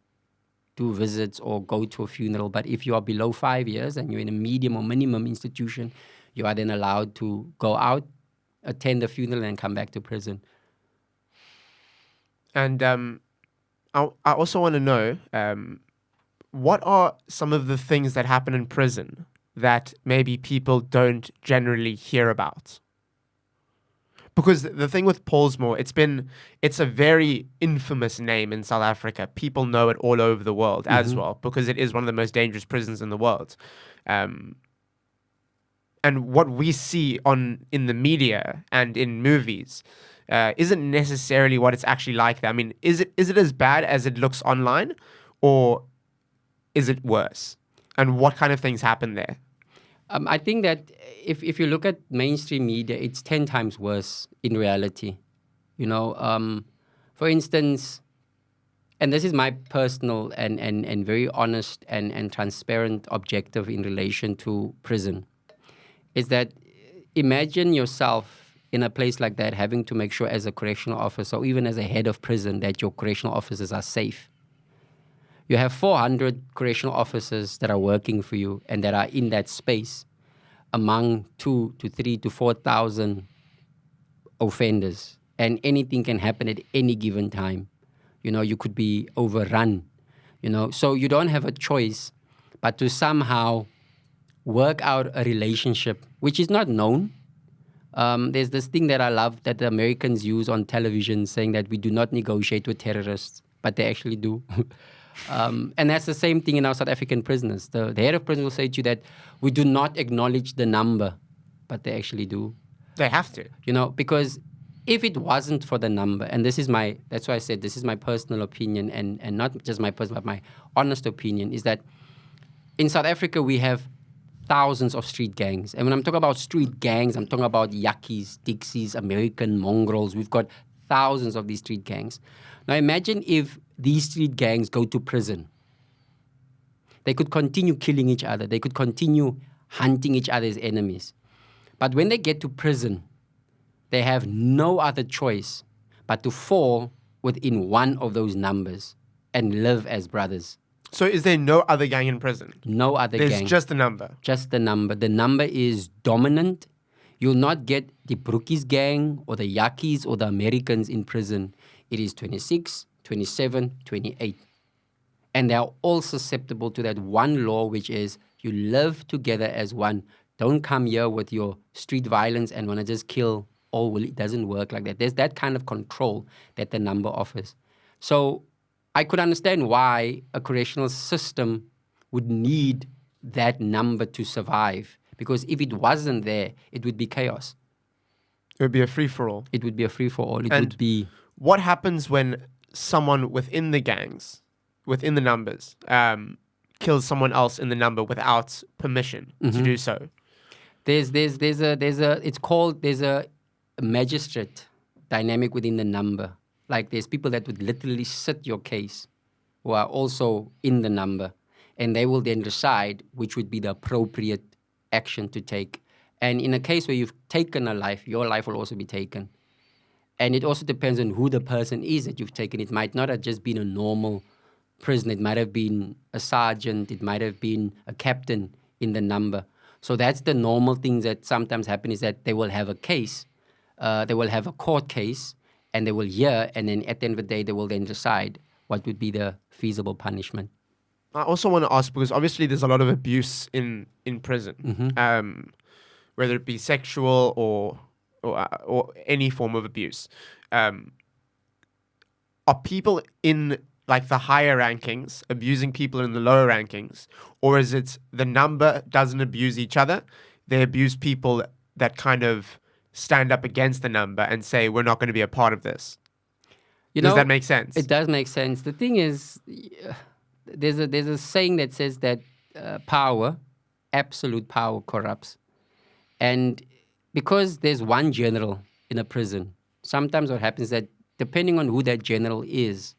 do visits or go to a funeral. But if you are below 5 years and you're in a medium or minimum institution, you are then allowed to go out, attend the funeral, and come back to prison. And I also want to know, what are some of the things that happen in prison that maybe people don't generally hear about? Because the thing with Pollsmoor, it's a very infamous name in South Africa. People know it all over the world as well, because it is one of the most dangerous prisons in the world. And what we see in the media and in movies isn't necessarily what it's actually like there. Is it as bad as it looks online, or is it worse? And what kind of things happen there? I think that if you look at mainstream media, it's 10 times worse in reality. For instance, and this is my personal and very honest and transparent objective in relation to prison, is that imagine yourself in a place like that having to make sure as a correctional officer or even as a head of prison that your correctional officers are safe. You have 400 correctional officers that are working for you and that are in that space among 2,000 to 3,000 to 4,000 offenders. And anything can happen at any given time. You could be overrun. So you don't have a choice but to somehow work out a relationship which is not known There's this thing that I love that the Americans use on television saying that we do not negotiate with terrorists, but they actually do. And that's the same thing in our South African prisoners. The head of prison will say to you that we do not acknowledge the number, but they actually do. They have to. Because if it wasn't for the number, and that's why I said this is my personal opinion and not just my personal, but my honest opinion, is that in South Africa we have thousands of street gangs. And when I'm talking about street gangs, I'm talking about Yakkies, Dixies, American mongrels. We've got thousands of these street gangs. Now imagine if these street gangs go to prison. They could continue killing each other. They could continue hunting each other as enemies. But when they get to prison, they have no other choice but to fall within one of those numbers and live as brothers. So is there no other gang in prison? No other gang. There's just the number? Just the number. The number is dominant. You'll not get the Brookies gang or the Yakkies or the Americans in prison. It is 26, 27, 28. And they are all susceptible to that one law, which is you live together as one. Don't come here with your street violence and want to just kill all. Well, it doesn't work like that. There's that kind of control that the number offers. So I could understand why a correctional system would need that number to survive. Because if it wasn't there, it would be chaos. It would be a free-for-all. It would be a free-for-all. It would be... What happens when someone within the gangs, within the numbers, kills someone else in the number without permission to do so? There's a magistrate dynamic within the number. Like there's people that would literally sit your case who are also in the number, and they will then decide which would be the appropriate action to take. And in a case where you've taken a life, your life will also be taken. And it also depends on who the person is that you've taken. It might not have just been a normal prisoner. It might have been a sergeant. It might have been a captain in the number. So that's the normal things that sometimes happen, is that they will have a case. They will have a court case, and they will hear, and then at the end of the day, they will then decide what would be the feasible punishment. I also want to ask, because obviously there's a lot of abuse in prison, whether it be sexual or any form of abuse. Are people in like the higher rankings abusing people in the lower rankings, or is it the number doesn't abuse each other? They abuse people that kind of stand up against the number and say, we're not going to be a part of this. Does that make sense? It does make sense. The thing is, there's a saying that says that power, absolute power, corrupts. And because there's one general in a prison, sometimes what happens is that depending on who that general is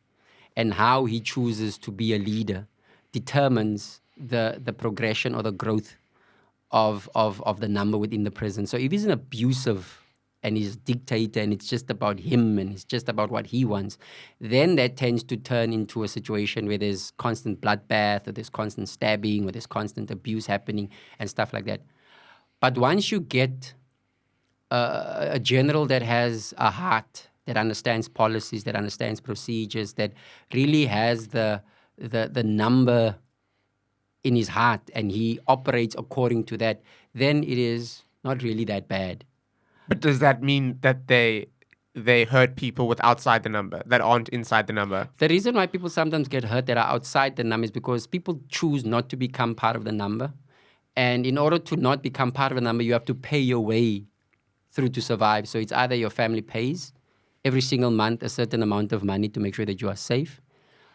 and how he chooses to be a leader determines the progression or the growth of the number within the prison. So if he's an abusive and he's a dictator and it's just about him and it's just about what he wants, then that tends to turn into a situation where there's constant bloodbath or there's constant stabbing or there's constant abuse happening and stuff like that. But once you get a general that has a heart, that understands policies, that understands procedures, that really has the number in his heart and he operates according to that, then it is not really that bad. But does that mean that they hurt people with outside the number, that aren't inside the number? The reason why people sometimes get hurt that are outside the number is because people choose not to become part of the number. And in order to not become part of the number, you have to pay your way through to survive. So it's either your family pays every single month a certain amount of money to make sure that you are safe.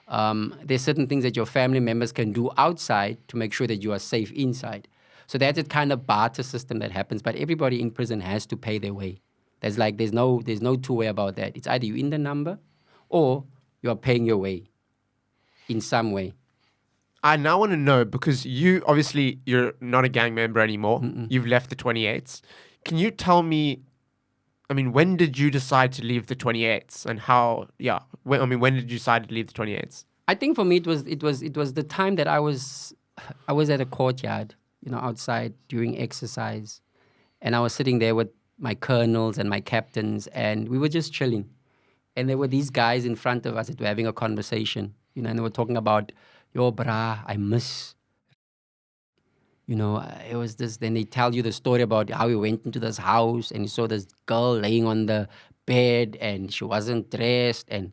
There's certain things that your family members can do outside to make sure that you are safe inside. So that's a kind of barter system that happens, but everybody in prison has to pay their way. There's no two-way about that. It's either you're in the number or you are paying your way in some way. I now want to know, because you're not a gang member anymore. You've left the 28s. Can you tell me, when did you decide to leave the 28s and how, when did you decide to leave the 28s? I think for me it was the time that I was at a courtyard, outside during exercise, and I was sitting there with my colonels and my captains, and we were just chilling. And there were these guys in front of us that were having a conversation, and they were talking about, yo, brah, I miss. It was this. Then they tell you the story about how he went into this house and he saw this girl laying on the bed and she wasn't dressed, and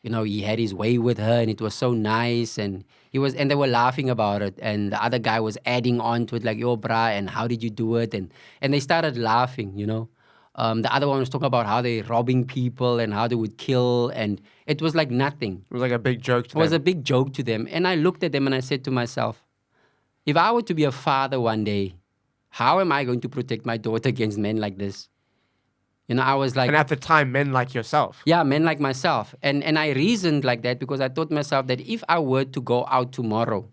he had his way with her and it was so nice, and they were laughing about it, and the other guy was adding on to it like, yo, brah, and how did you do it? And they started laughing. The other one was talking about how they're robbing people and how they would kill, and it was like nothing. It was like a big joke to It them. was a big joke to them. And I looked at them and I said to myself, if I were to be a father one day, how am I going to protect my daughter against men like this? I was like... And at the time, men like yourself. Yeah, men like myself. And I reasoned like that because I thought to myself that if I were to go out tomorrow,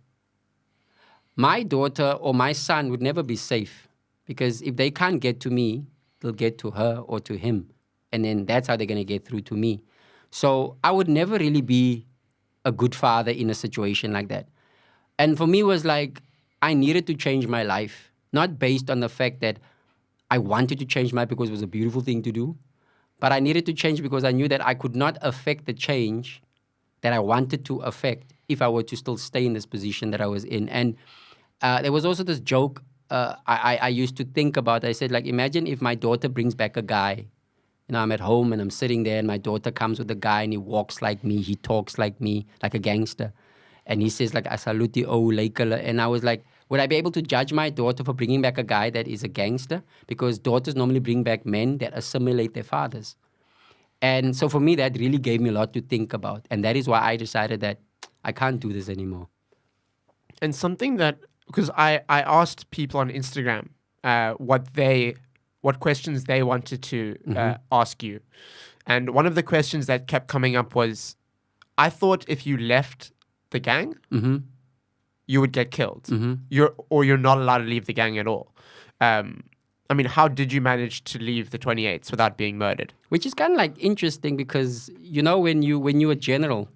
my daughter or my son would never be safe. Because if they can't get to me, they'll get to her or to him. And then that's how they're going to get through to me. So I would never really be a good father in a situation like that. And for me, it was like, I needed to change my life, not based on the fact that I wanted to change my life because it was a beautiful thing to do, but I needed to change because I knew that I could not affect the change that I wanted to affect if I were to still stay in this position that I was in. And there was also this joke I used to think about. I said, like, imagine if my daughter brings back a guy. I'm at home and I'm sitting there and my daughter comes with a guy and he walks like me, he talks like me, like a gangster. And he says, like, asaluti o laikala. And I was like, would I be able to judge my daughter for bringing back a guy that is a gangster? Because daughters normally bring back men that assimilate their fathers. And so for me, that really gave me a lot to think about. And that is why I decided that I can't do this anymore. And something that, because I asked people on Instagram what questions they wanted to ask you. And one of the questions that kept coming up was, I thought if you left the gang, you would get killed. You're not allowed to leave the gang at all. I mean, how did you manage to leave the 28s without being murdered? Which is kind of like interesting because, when you're a general,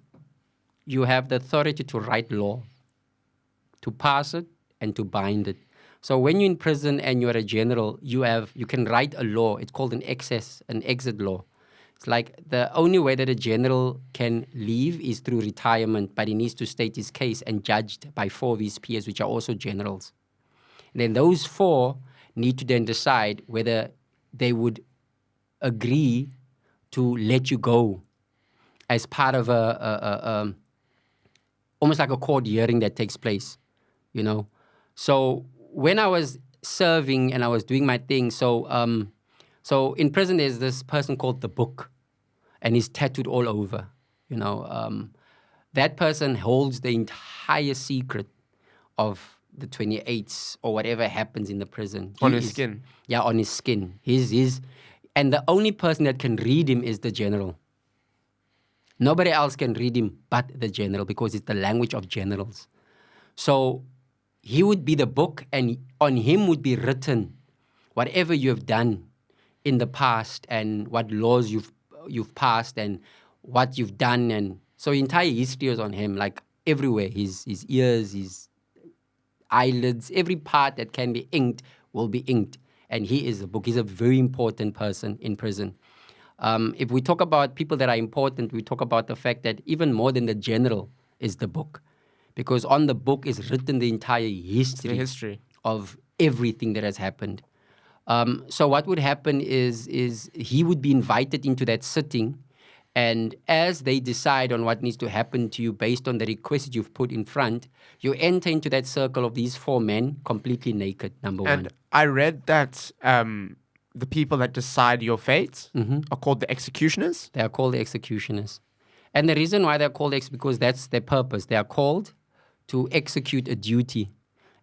you have the authority to write law, to pass it and to bind it. So when you're in prison and you're a general, you can write a law. It's called an exit law. It's like the only way that a general can leave is through retirement, but he needs to state his case and judged by 4 of his peers, which are also generals. And then those 4 need to then decide whether they would agree to let you go as part of almost like a court hearing that takes place, So when I was serving and I was doing my thing, so in prison there's this person called the Book, and he's tattooed all over, That person holds the entire secret of the 28s or whatever happens in the prison. On his skin. Yeah, on his skin. And the only person that can read him is the general. Nobody else can read him but the general because it's the language of generals. So he would be the Book, and on him would be written whatever you have done in the past and what laws you've passed and what you've done. And so entire history is on him, like everywhere. His ears, his eyelids, every part that can be inked will be inked. And he is the Book. He's a very important person in prison. If we talk about people that are important, we talk about the fact that even more than the general is the Book. Because on the Book is written the entire history of everything that has happened. So what would happen is he would be invited into that sitting, and as they decide on what needs to happen to you based on the request that you've put in front, you enter into that circle of these 4 men completely naked, number one. And I read that the people that decide your fate are called the executioners. They are called the executioners. And the reason why they're called because that's their purpose. They are called to execute a duty.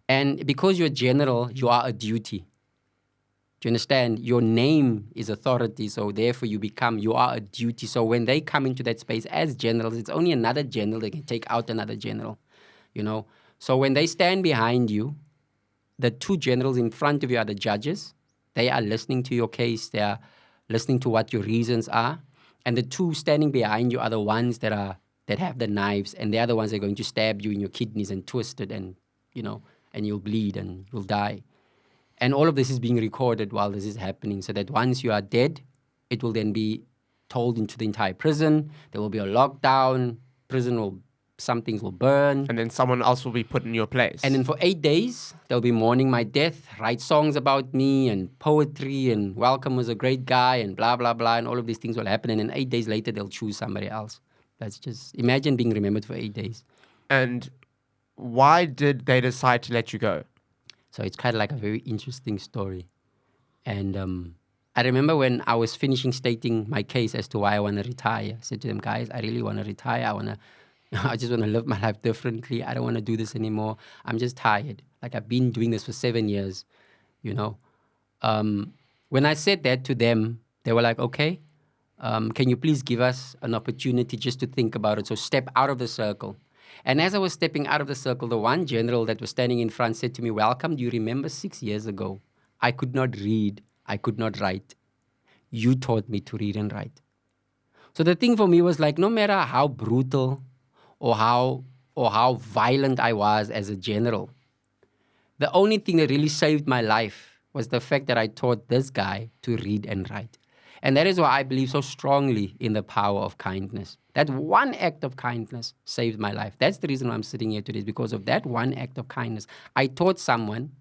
And because you're a general, you are a duty. Do you understand? Your name is authority, so therefore you are a duty. So when they come into that space as generals, it's only another general that can take out another general, So when they stand behind you, the 2 generals in front of you are the judges. They are listening to your case. They are listening to what your reasons are. And the 2 standing behind you are the ones that have the knives, and they are the ones that are going to stab you in your kidneys and twist it, and and you'll bleed and you'll die. And all of this is being recorded while this is happening, so that once you are dead, it will then be told into the entire prison. There will be a lockdown. Prison will some things will burn. And then someone else will be put in your place. And then for 8 days, they'll be mourning my death, write songs about me and poetry and Welcome was a great guy and blah, blah, blah. And all of these things will happen. And then 8 days later, they'll choose somebody else. That's just, imagine being remembered for 8 days. And why did they decide to let you go? So it's kind of like a very interesting story. And I remember when I was finishing stating my case as to why I want to retire. I said to them, guys, I really want to retire. I just want to live my life differently. I don't want to do this anymore. I'm just tired. Like I've been doing this for 7 years, you know. When I said that to them, they were like, okay, can you please give us an opportunity just to think about it? So step out of the circle. And as I was stepping out of the circle, the one general that was standing in front said to me, Welcome, do you remember 6 years ago? I could not read. I could not write. You taught me to read and write. So the thing for me was like, no matter how brutal or how violent I was as a general, the only thing that really saved my life was the fact that I taught this guy to read and write. And that is why I believe so strongly in the power of kindness. That one act of kindness saved my life. That's the reason why I'm sitting here today, is because of that one act of kindness. I taught someone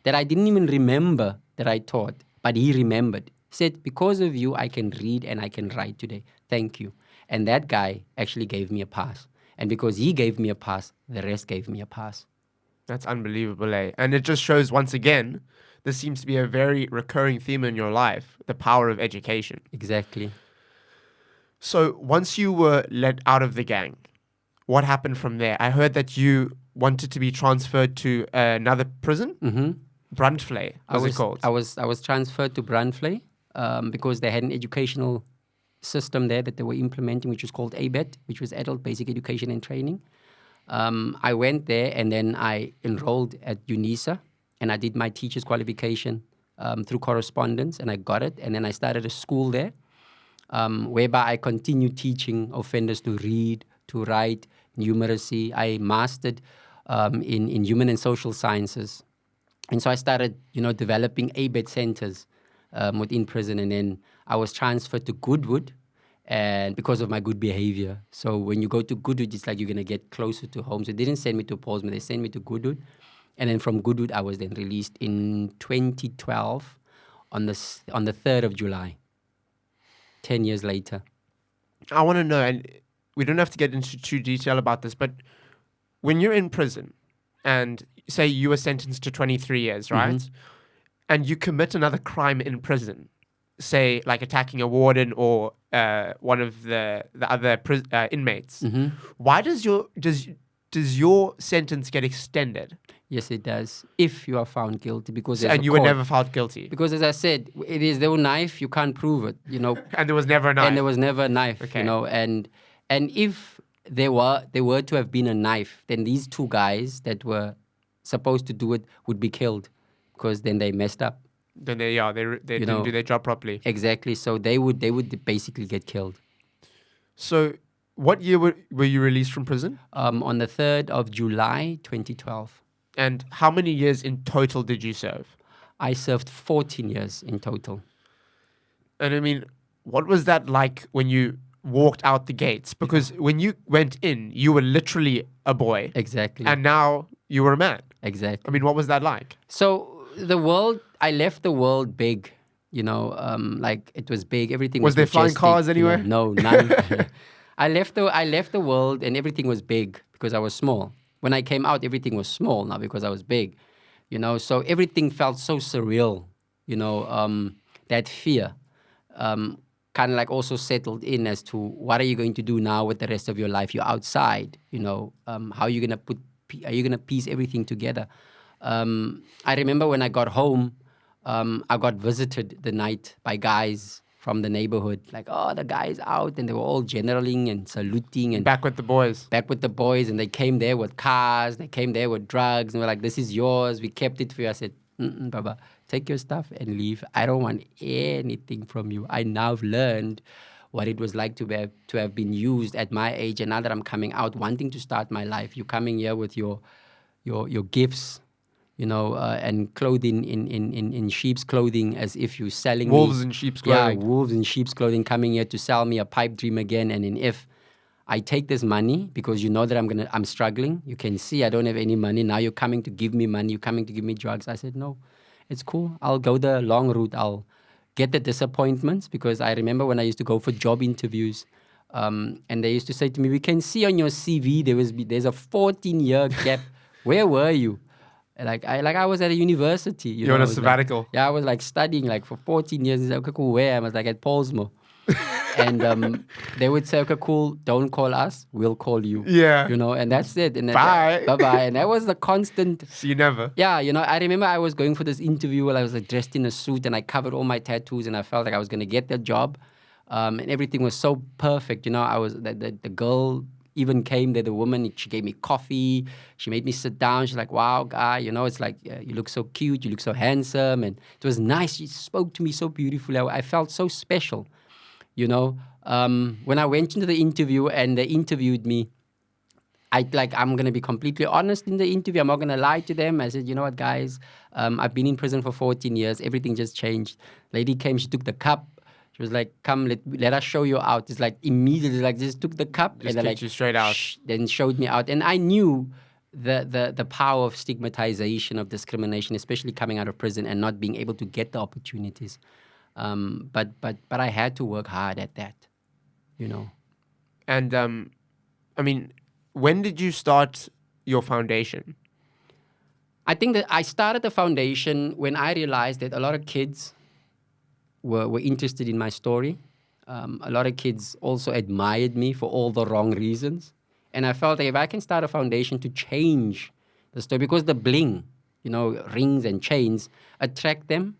that I didn't even remember that I taught, but he remembered. He said, because of you, I can read and I can write today. Thank you. And that guy actually gave me a pass. And because he gave me a pass, the rest gave me a pass. That's unbelievable, eh? And it just shows, once again, this seems to be a very recurring theme in your life, the power of education. Exactly. So once you were let out of the gang, what happened from there? I heard that you wanted to be transferred to another prison? Mm-hmm. Brandvlei, was it called? I was transferred to Brandvlei because they had an educational system there that they were implementing, which was called ABET, which was Adult Basic Education and Training. I went there and then I enrolled at UNISA and I did my teacher's qualification through correspondence and I got it. And then I started a school there whereby I continued teaching offenders to read, to write, numeracy. I mastered in human and social sciences. And so I started, developing ABET centers within prison. And then I was transferred to Goodwood and because of my good behavior. So when you go to Goodwood, it's like you're going to get closer to home. So they didn't send me to Pollsmoor. They sent me to Goodwood. And then from Goodwood, I was then released in 2012 on the 3rd of July, 10 years later. I want to know, and we don't have to get into too detail about this, but when you're in prison and say you were sentenced to 23 years, right? Mm-hmm. And you commit another crime in prison, say like attacking a warden or one of the other inmates, mm-hmm. Why does your sentence get extended? Yes, it does. If you are found guilty, because and you were never found guilty. Because as I said, it is their knife. You can't prove it. And there was never a knife. And there was never a knife. Okay. And if there were to have been a knife, then these two guys that were supposed to do it would be killed, because then they messed up. Then they didn't do their job properly. Exactly. So they would basically get killed. So what year were you released from prison? On the 3rd of July, 2012. And how many years in total did you serve? I served 14 years in total. And I mean, what was that like when you walked out the gates? Because when you went in, you were literally a boy. Exactly. And now you were a man. Exactly. I mean, what was that like? So I left the world big, like it was big. Everything was there majestic, flying cars anywhere? No, none. I left the world and everything was big because I was small. When I came out, everything was small now because I was big, So everything felt so surreal, that fear kind of like also settled in as to what are you going to do now with the rest of your life? You're outside, how are you going to piece everything together? I remember when I got home, I got visited the night by guys from the neighborhood, like, oh, the guy's out, and they were all generaling and saluting. And back with the boys. And they came there with cars, they came there with drugs, and we're like, this is yours, we kept it for you. I said, Baba, take your stuff and leave. I don't want anything from you. I now have learned what it was like to have been used at my age, and now that I'm coming out, wanting to start my life, you're coming here with your gifts, and clothing in sheep's clothing, as if you're selling wolves in sheep's clothing. Yeah, wolves in sheep's clothing, coming here to sell me a pipe dream again. And if I take this money because you know that I'm struggling. You can see I don't have any money. Now you're coming to give me money. You're coming to give me drugs. I said, no, it's cool. I'll go the long route. I'll get the disappointments, because I remember when I used to go for job interviews, and they used to say to me, we can see on your CV there's a 14-year gap. Where were you? I was at a university. You're on a sabbatical. I was like studying like for 14 years. Okay, cool. Where? I was like at Pollsmoor. And they would say, okay, cool, don't call us, we'll call you. Yeah. And that's it. And Bye. Bye-bye. And that was the constant. See you never. Yeah, I remember I was going for this interview where I was like dressed in a suit and I covered all my tattoos and I felt like I was going to get the job. And everything was so perfect. I was, the girl even came there, the woman, she gave me coffee. She made me sit down. She's like, wow, guy, it's like, you look so cute, you look so handsome. And it was nice. She spoke to me so beautifully. I felt so special. When I went into the interview and they interviewed me, I'm going to be completely honest in the interview. I'm not going to lie to them. I said, you know what, guys, I've been in prison for 14 years. Everything just changed. Lady came, she took the cup. She was like, come, let us show you out. It's like immediately, like just took the cup. Just and took you straight out. Then showed me out. And I knew the power of stigmatization, of discrimination, especially coming out of prison and not being able to get the opportunities. But I had to work hard at that, And, when did you start your foundation? I think that I started the foundation when I realized that a lot of kids were interested in my story. A lot of kids also admired me for all the wrong reasons. And I felt like if I can start a foundation to change the story, because the bling, rings and chains attract them.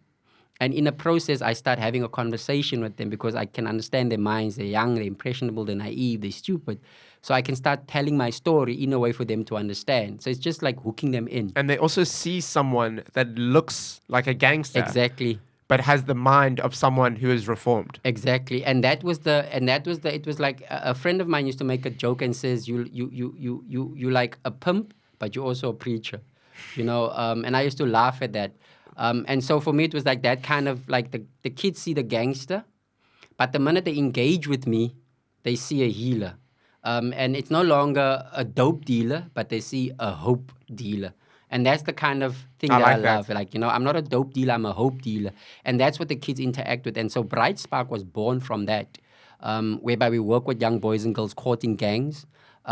And in the process, I start having a conversation with them because I can understand their minds. They're young, they're impressionable, they're naive, they're stupid. So I can start telling my story in a way for them to understand. So it's just like hooking them in. And they also see someone that looks like a gangster. Exactly. But has the mind of someone who is reformed. Exactly. It was like a friend of mine used to make a joke and says, you like a pimp, but you're also a preacher. And I used to laugh at that. And so for me, it was like that kind of like the kids see the gangster, but the minute they engage with me, they see a healer. And it's no longer a dope dealer, but they see a hope dealer. And that's the kind of thing that I love. I'm not a dope dealer, I'm a hope dealer. And that's what the kids interact with. And so Bright Spark was born from that, whereby we work with young boys and girls caught in gangs.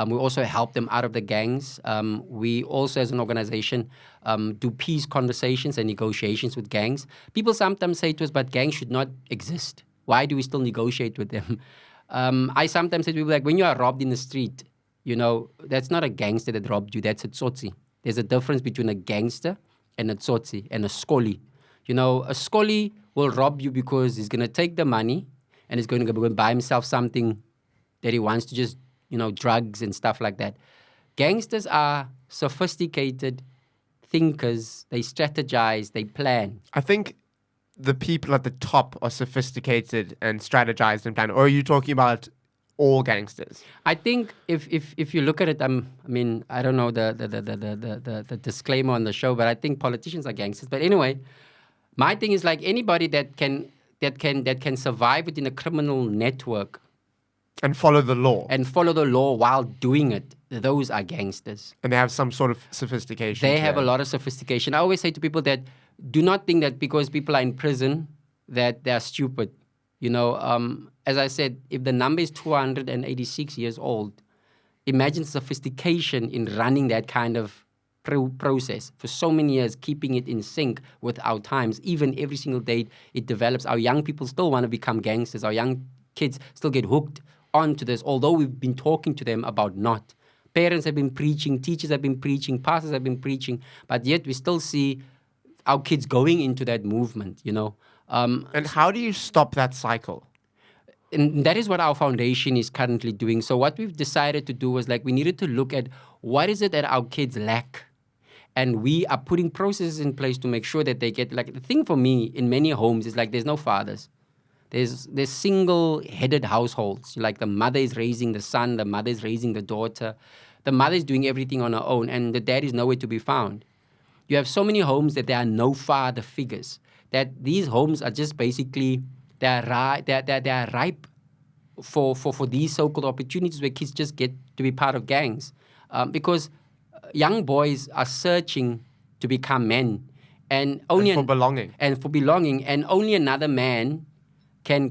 We also help them out of the gangs. We also, as an organization, do peace conversations and negotiations with gangs. People sometimes say to us, but gangs should not exist. Why do we still negotiate with them? I sometimes say to people, like, when you are robbed in the street, that's not a gangster that robbed you, that's a tsotsi. There's a difference between a gangster and a tsotsi and a skoli. A skoli will rob you because he's going to take the money and he's going to go buy himself something that he wants to just, drugs and stuff like that. Gangsters are sophisticated thinkers. They strategize, they plan. I think the people at the top are sophisticated and strategized and plan. Or are you talking about all gangsters? I think if you look at it, I don't know the disclaimer on the show, but I think politicians are gangsters. But anyway, my thing is like anybody that can survive within a criminal network and follow the law. And follow the law while doing it, those are gangsters. And they have some sort of sophistication. They have a lot of sophistication. I always say to people that do not think that because people are in prison that they are stupid. As I said, if the number is 286 years old, imagine sophistication in running that kind of process for so many years, keeping it in sync with our times. Even every single day it develops. Our young people still want to become gangsters. Our young kids still get hooked onto this, although we've been talking to them about not. Parents have been preaching, teachers have been preaching, pastors have been preaching, but yet we still see our kids going into that movement, And how do you stop that cycle? And that is what our foundation is currently doing. So what we've decided to do was we needed to look at what is it that our kids lack. And we are putting processes in place to make sure that they get, the thing for me in many homes is there's no fathers. There's single-headed households. The mother is raising the son, the mother is raising the daughter. The mother is doing everything on her own, and the dad is nowhere to be found. You have so many homes that there are no father figures, that these homes are just basically, they are ripe for these so-called opportunities where kids just get to be part of gangs. Because young boys are searching to become men. And for belonging. And only another man can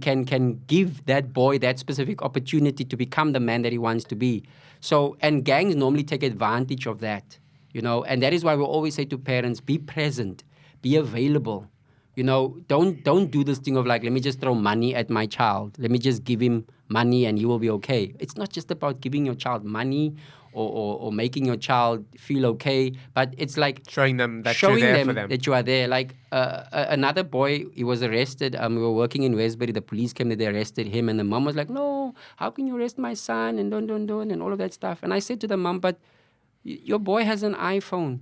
give that boy that specific opportunity to become the man that he wants to be. So, and gangs normally take advantage of that, and that is why we always say to parents, be present, be available. Don't do this thing of like, let me just throw money at my child. Let me just give him money and he will be okay. It's not just about giving your child money or making your child feel okay, but it's like showing them that you're there for them. That you are there. Like another boy, he was arrested. We were working in Westbury. The police came there, they arrested him, and the mom was like, "No, how can you arrest my son?" and don't and all of that stuff. And I said to the mom, "But your boy has an iPhone,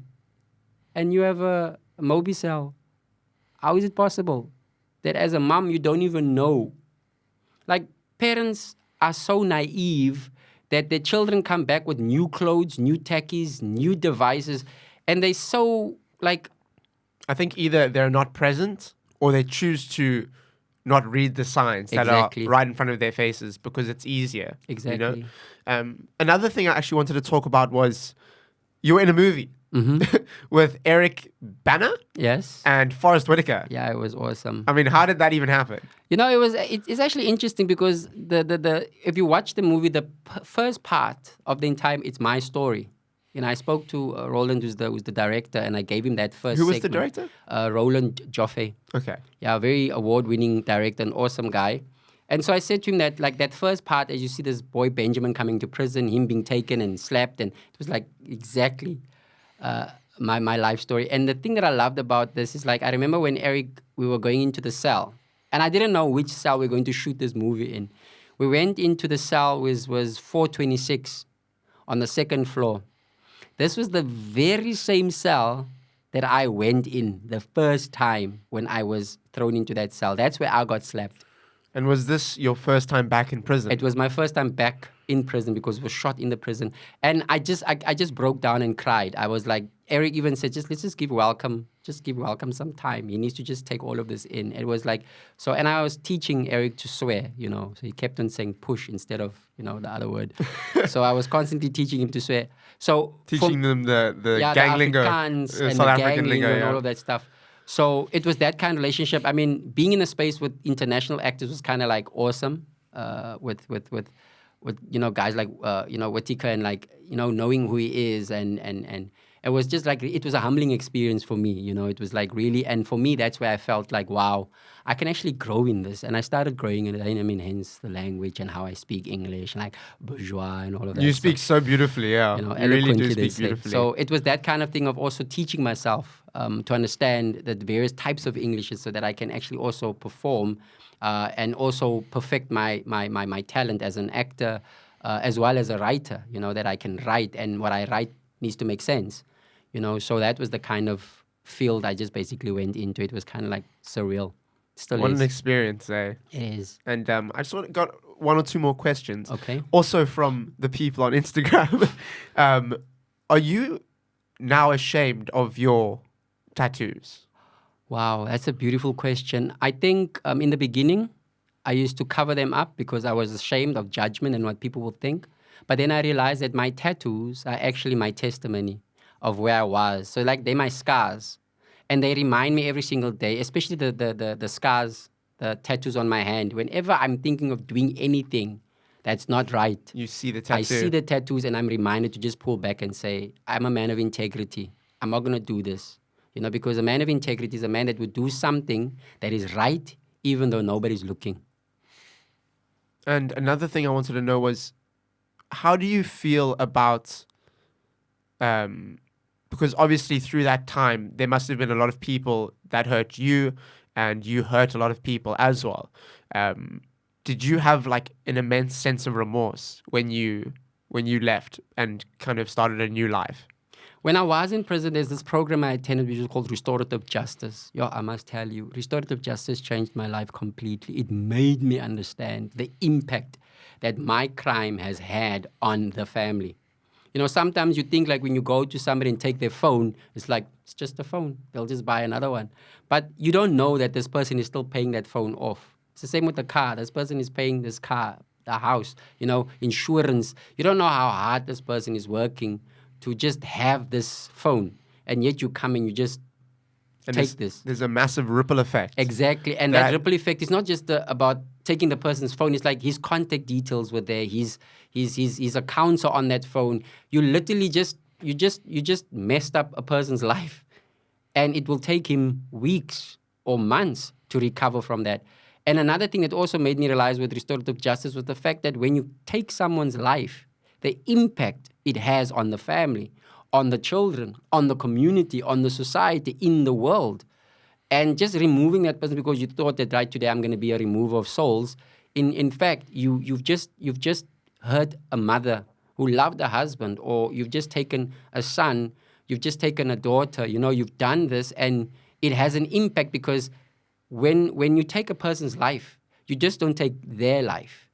and you have a Mobicel. How is it possible that as a mom you don't even know?" Like, parents are so naive that their children come back with new clothes, new tackies, new devices, and they so like... I think either they're not present or they choose to not read the signs that are right in front of their faces because it's easier. Exactly. Another thing I actually wanted to talk about was you were in a movie with Eric Bana, yes, and Forrest Whitaker. Yeah, it was awesome. I mean, how did that even happen? It's actually interesting because the if you watch the movie, the first part of the entire, it's my story. I spoke to Roland, who's the director, and I gave him that first. Who was the director? Roland Joffe. Okay. Yeah, a very award-winning director, an awesome guy. And so I said to him that, like, that first part, as you see this boy Benjamin coming to prison, him being taken and slapped, and it was like exactly my life story. And the thing that I loved about this is, like, I remember when we were going into the cell, and I didn't know which cell we were going to shoot this movie in. We went into the cell, was 426 on the second floor. This was the very same cell that I went in the first time when I was thrown into that cell. That's where I got slapped. And was this your first time back in prison? It was my first time back in prison because it was shot in the prison. And I just broke down and cried. I was like, Eric even said, let's just give Welcome some time. He needs to just take all of this in. It was like, so, and I was teaching Eric to swear, so he kept on saying push instead of, the other word. So I was constantly teaching him to swear. So teaching them the gang lingo, Afrikaans and South the African gang lingo, and all of that stuff. So it was that kind of relationship. I mean, being in a space with international actors was kind of like awesome. With guys like Whitaker and like knowing who he is and it was just like, it was a humbling experience for me. It was like really, and for me that's where I felt like, wow, I can actually grow in this. And I started growing in it. I mean, hence the language and how I speak English and like bourgeois and all of that. You speak so beautifully, yeah. You really do speak beautifully. So it was that kind of thing of also teaching myself to understand the various types of Englishes so that I can actually also perform and also perfect my talent as an actor as well as a writer, that I can write and what I write needs to make sense, So that was the kind of field I just basically went into. It was kind of like surreal. Still what is. An experience, eh? It is. And I just got one or two more questions. Okay. Also from the people on Instagram. Are you now ashamed of your tattoos? Wow, that's a beautiful question. I think in the beginning, I used to cover them up because I was ashamed of judgment and what people would think. But then I realized that my tattoos are actually my testimony of where I was. So like they're my scars. And they remind me every single day, especially the scars, the tattoos on my hand. Whenever I'm thinking of doing anything that's not right, you see the tattoo. I see the tattoos and I'm reminded to just pull back and say, I'm a man of integrity. I'm not going to do this. Because a man of integrity is a man that would do something that is right even though nobody's looking. And another thing I wanted to know was, how do you feel about... because obviously through that time, there must have been a lot of people that hurt you and you hurt a lot of people as well. Did you have like an immense sense of remorse when you left and kind of started a new life? When I was in prison, there's this program I attended which was called Restorative Justice. I must tell you, Restorative Justice changed my life completely. It made me understand the impact that my crime has had on the family. Sometimes you think like when you go to somebody and take their phone, it's like, it's just a phone. They'll just buy another one. But you don't know that this person is still paying that phone off. It's the same with the car. This person is paying this car the house, insurance. You don't know how hard this person is working to just have this phone. And yet you come and you just take this. There's a massive ripple effect. Exactly. And that ripple effect is not just about taking the person's phone. It's like his contact details were there. His accounts are on that phone. You literally just messed up a person's life. And it will take him weeks or months to recover from that. And another thing that also made me realize with restorative justice was the fact that when you take someone's life, the impact it has on the family, on the children, on the community, on the society, in the world. And just removing that person because you thought that right today I'm going to be a remover of souls. In fact, you've just hurt a mother who loved a husband, or you've just taken a son, you've just taken a daughter, you've done this, and it has an impact because when you take a person's life, you just don't take their life.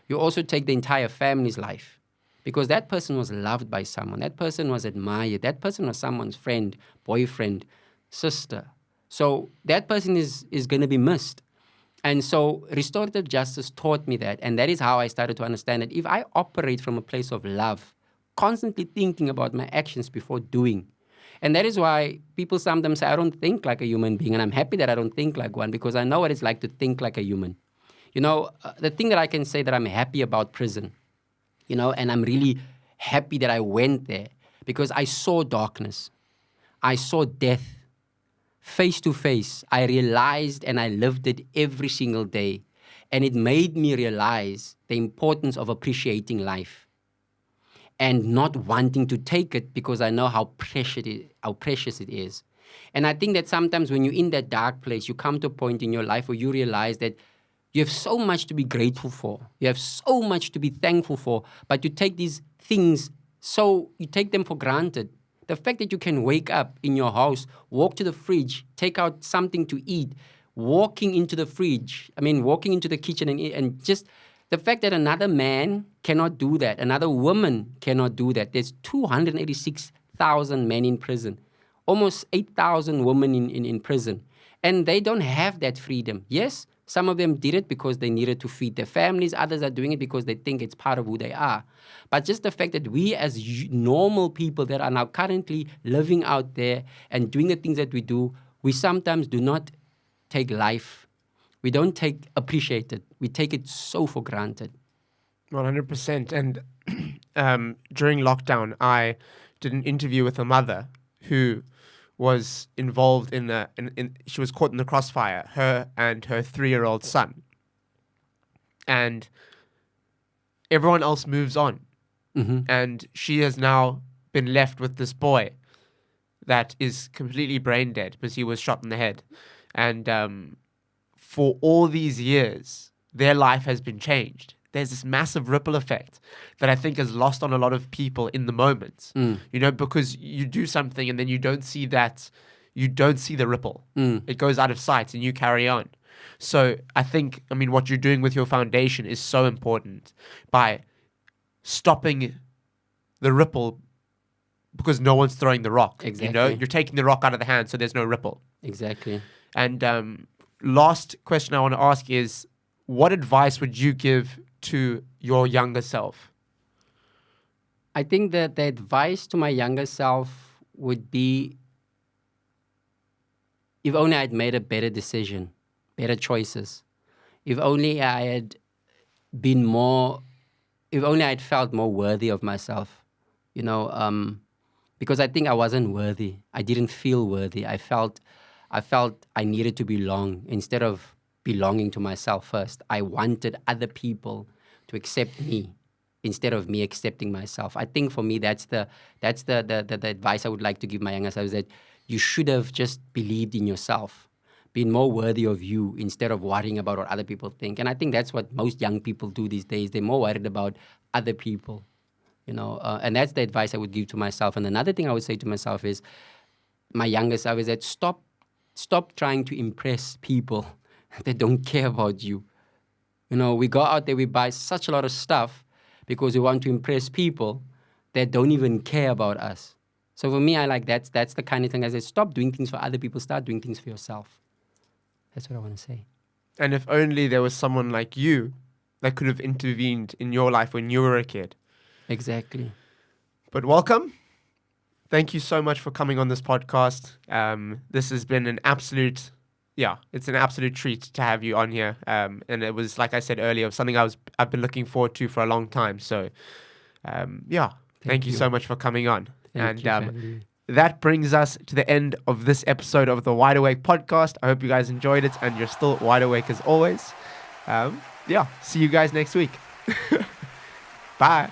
You also take the entire family's life. Because that person was loved by someone. That person was admired. That person was someone's friend, boyfriend, sister. So that person is going to be missed. And so restorative justice taught me that. And that is how I started to understand that if I operate from a place of love, constantly thinking about my actions before doing. And that is why people sometimes say, I don't think like a human being. And I'm happy that I don't think like one because I know what it's like to think like a human. The thing that I can say that I'm happy about prison, and I'm really happy that I went there because I saw darkness. I saw death face to face. I realized and I lived it every single day. And it made me realize the importance of appreciating life and not wanting to take it because I know how precious it is. And I think that sometimes when you're in that dark place, you come to a point in your life where you realize that you have so much to be grateful for. You have so much to be thankful for. But you take these things, you take them for granted. The fact that you can wake up in your house, walk to the fridge, take out something to eat, walking into the kitchen and just the fact that another man cannot do that, another woman cannot do that. There's 286,000 men in prison, almost 8,000 women in prison. And they don't have that freedom. Yes, some of them did it because they needed to feed their families. Others are doing it because they think it's part of who they are. But just the fact that we as normal people that are now currently living out there and doing the things that we do, we sometimes do not take life. We don't appreciate it. We take it so for granted. 100%. And during lockdown, I did an interview with a mother who was involved she was caught in the crossfire, her and her 3-year-old son. And everyone else moves on. Mm-hmm. And she has now been left with this boy that is completely brain dead because he was shot in the head. And for all these years, their life has been changed. There's this massive ripple effect that I think is lost on a lot of people in the moment, because you do something and then you don't see the ripple. It goes out of sight and you carry on. So I think, what you're doing with your foundation is so important by stopping the ripple because no one's throwing the rock. Exactly. You're taking the rock out of the hand, so there's no ripple. Exactly. And last question I want to ask is, what advice would you give to your younger self? I think that the advice to my younger self would be, if only I'd made a better decision, better choices. If only I had if only I'd felt more worthy of myself, because I think I wasn't worthy. I didn't feel worthy. I felt I needed to belong instead of belonging to myself first. I wanted other people to accept me instead of me accepting myself. I think for me, that's the advice I would like to give my younger self, is that you should have just believed in yourself, been more worthy of you instead of worrying about what other people think. And I think that's what most young people do these days. They're more worried about other people, and that's the advice I would give to myself. And another thing I would say to myself is, my younger self, is that stop trying to impress people that don't care about you. We go out there, we buy such a lot of stuff because we want to impress people that don't even care about us. So for me, that's the kind of thing I say, stop doing things for other people, start doing things for yourself. That's what I want to say. And if only there was someone like you that could have intervened in your life when you were a kid. Exactly. But welcome. Thank you so much for coming on this podcast. This has been an absolute, it's an absolute treat to have you on here. And it was, like I said earlier, something I've been looking forward to for a long time. So, thank you so much for coming on. Thank you, that brings us to the end of this episode of the Wide Awake podcast. I hope you guys enjoyed it and you're still wide awake as always. See you guys next week. Bye.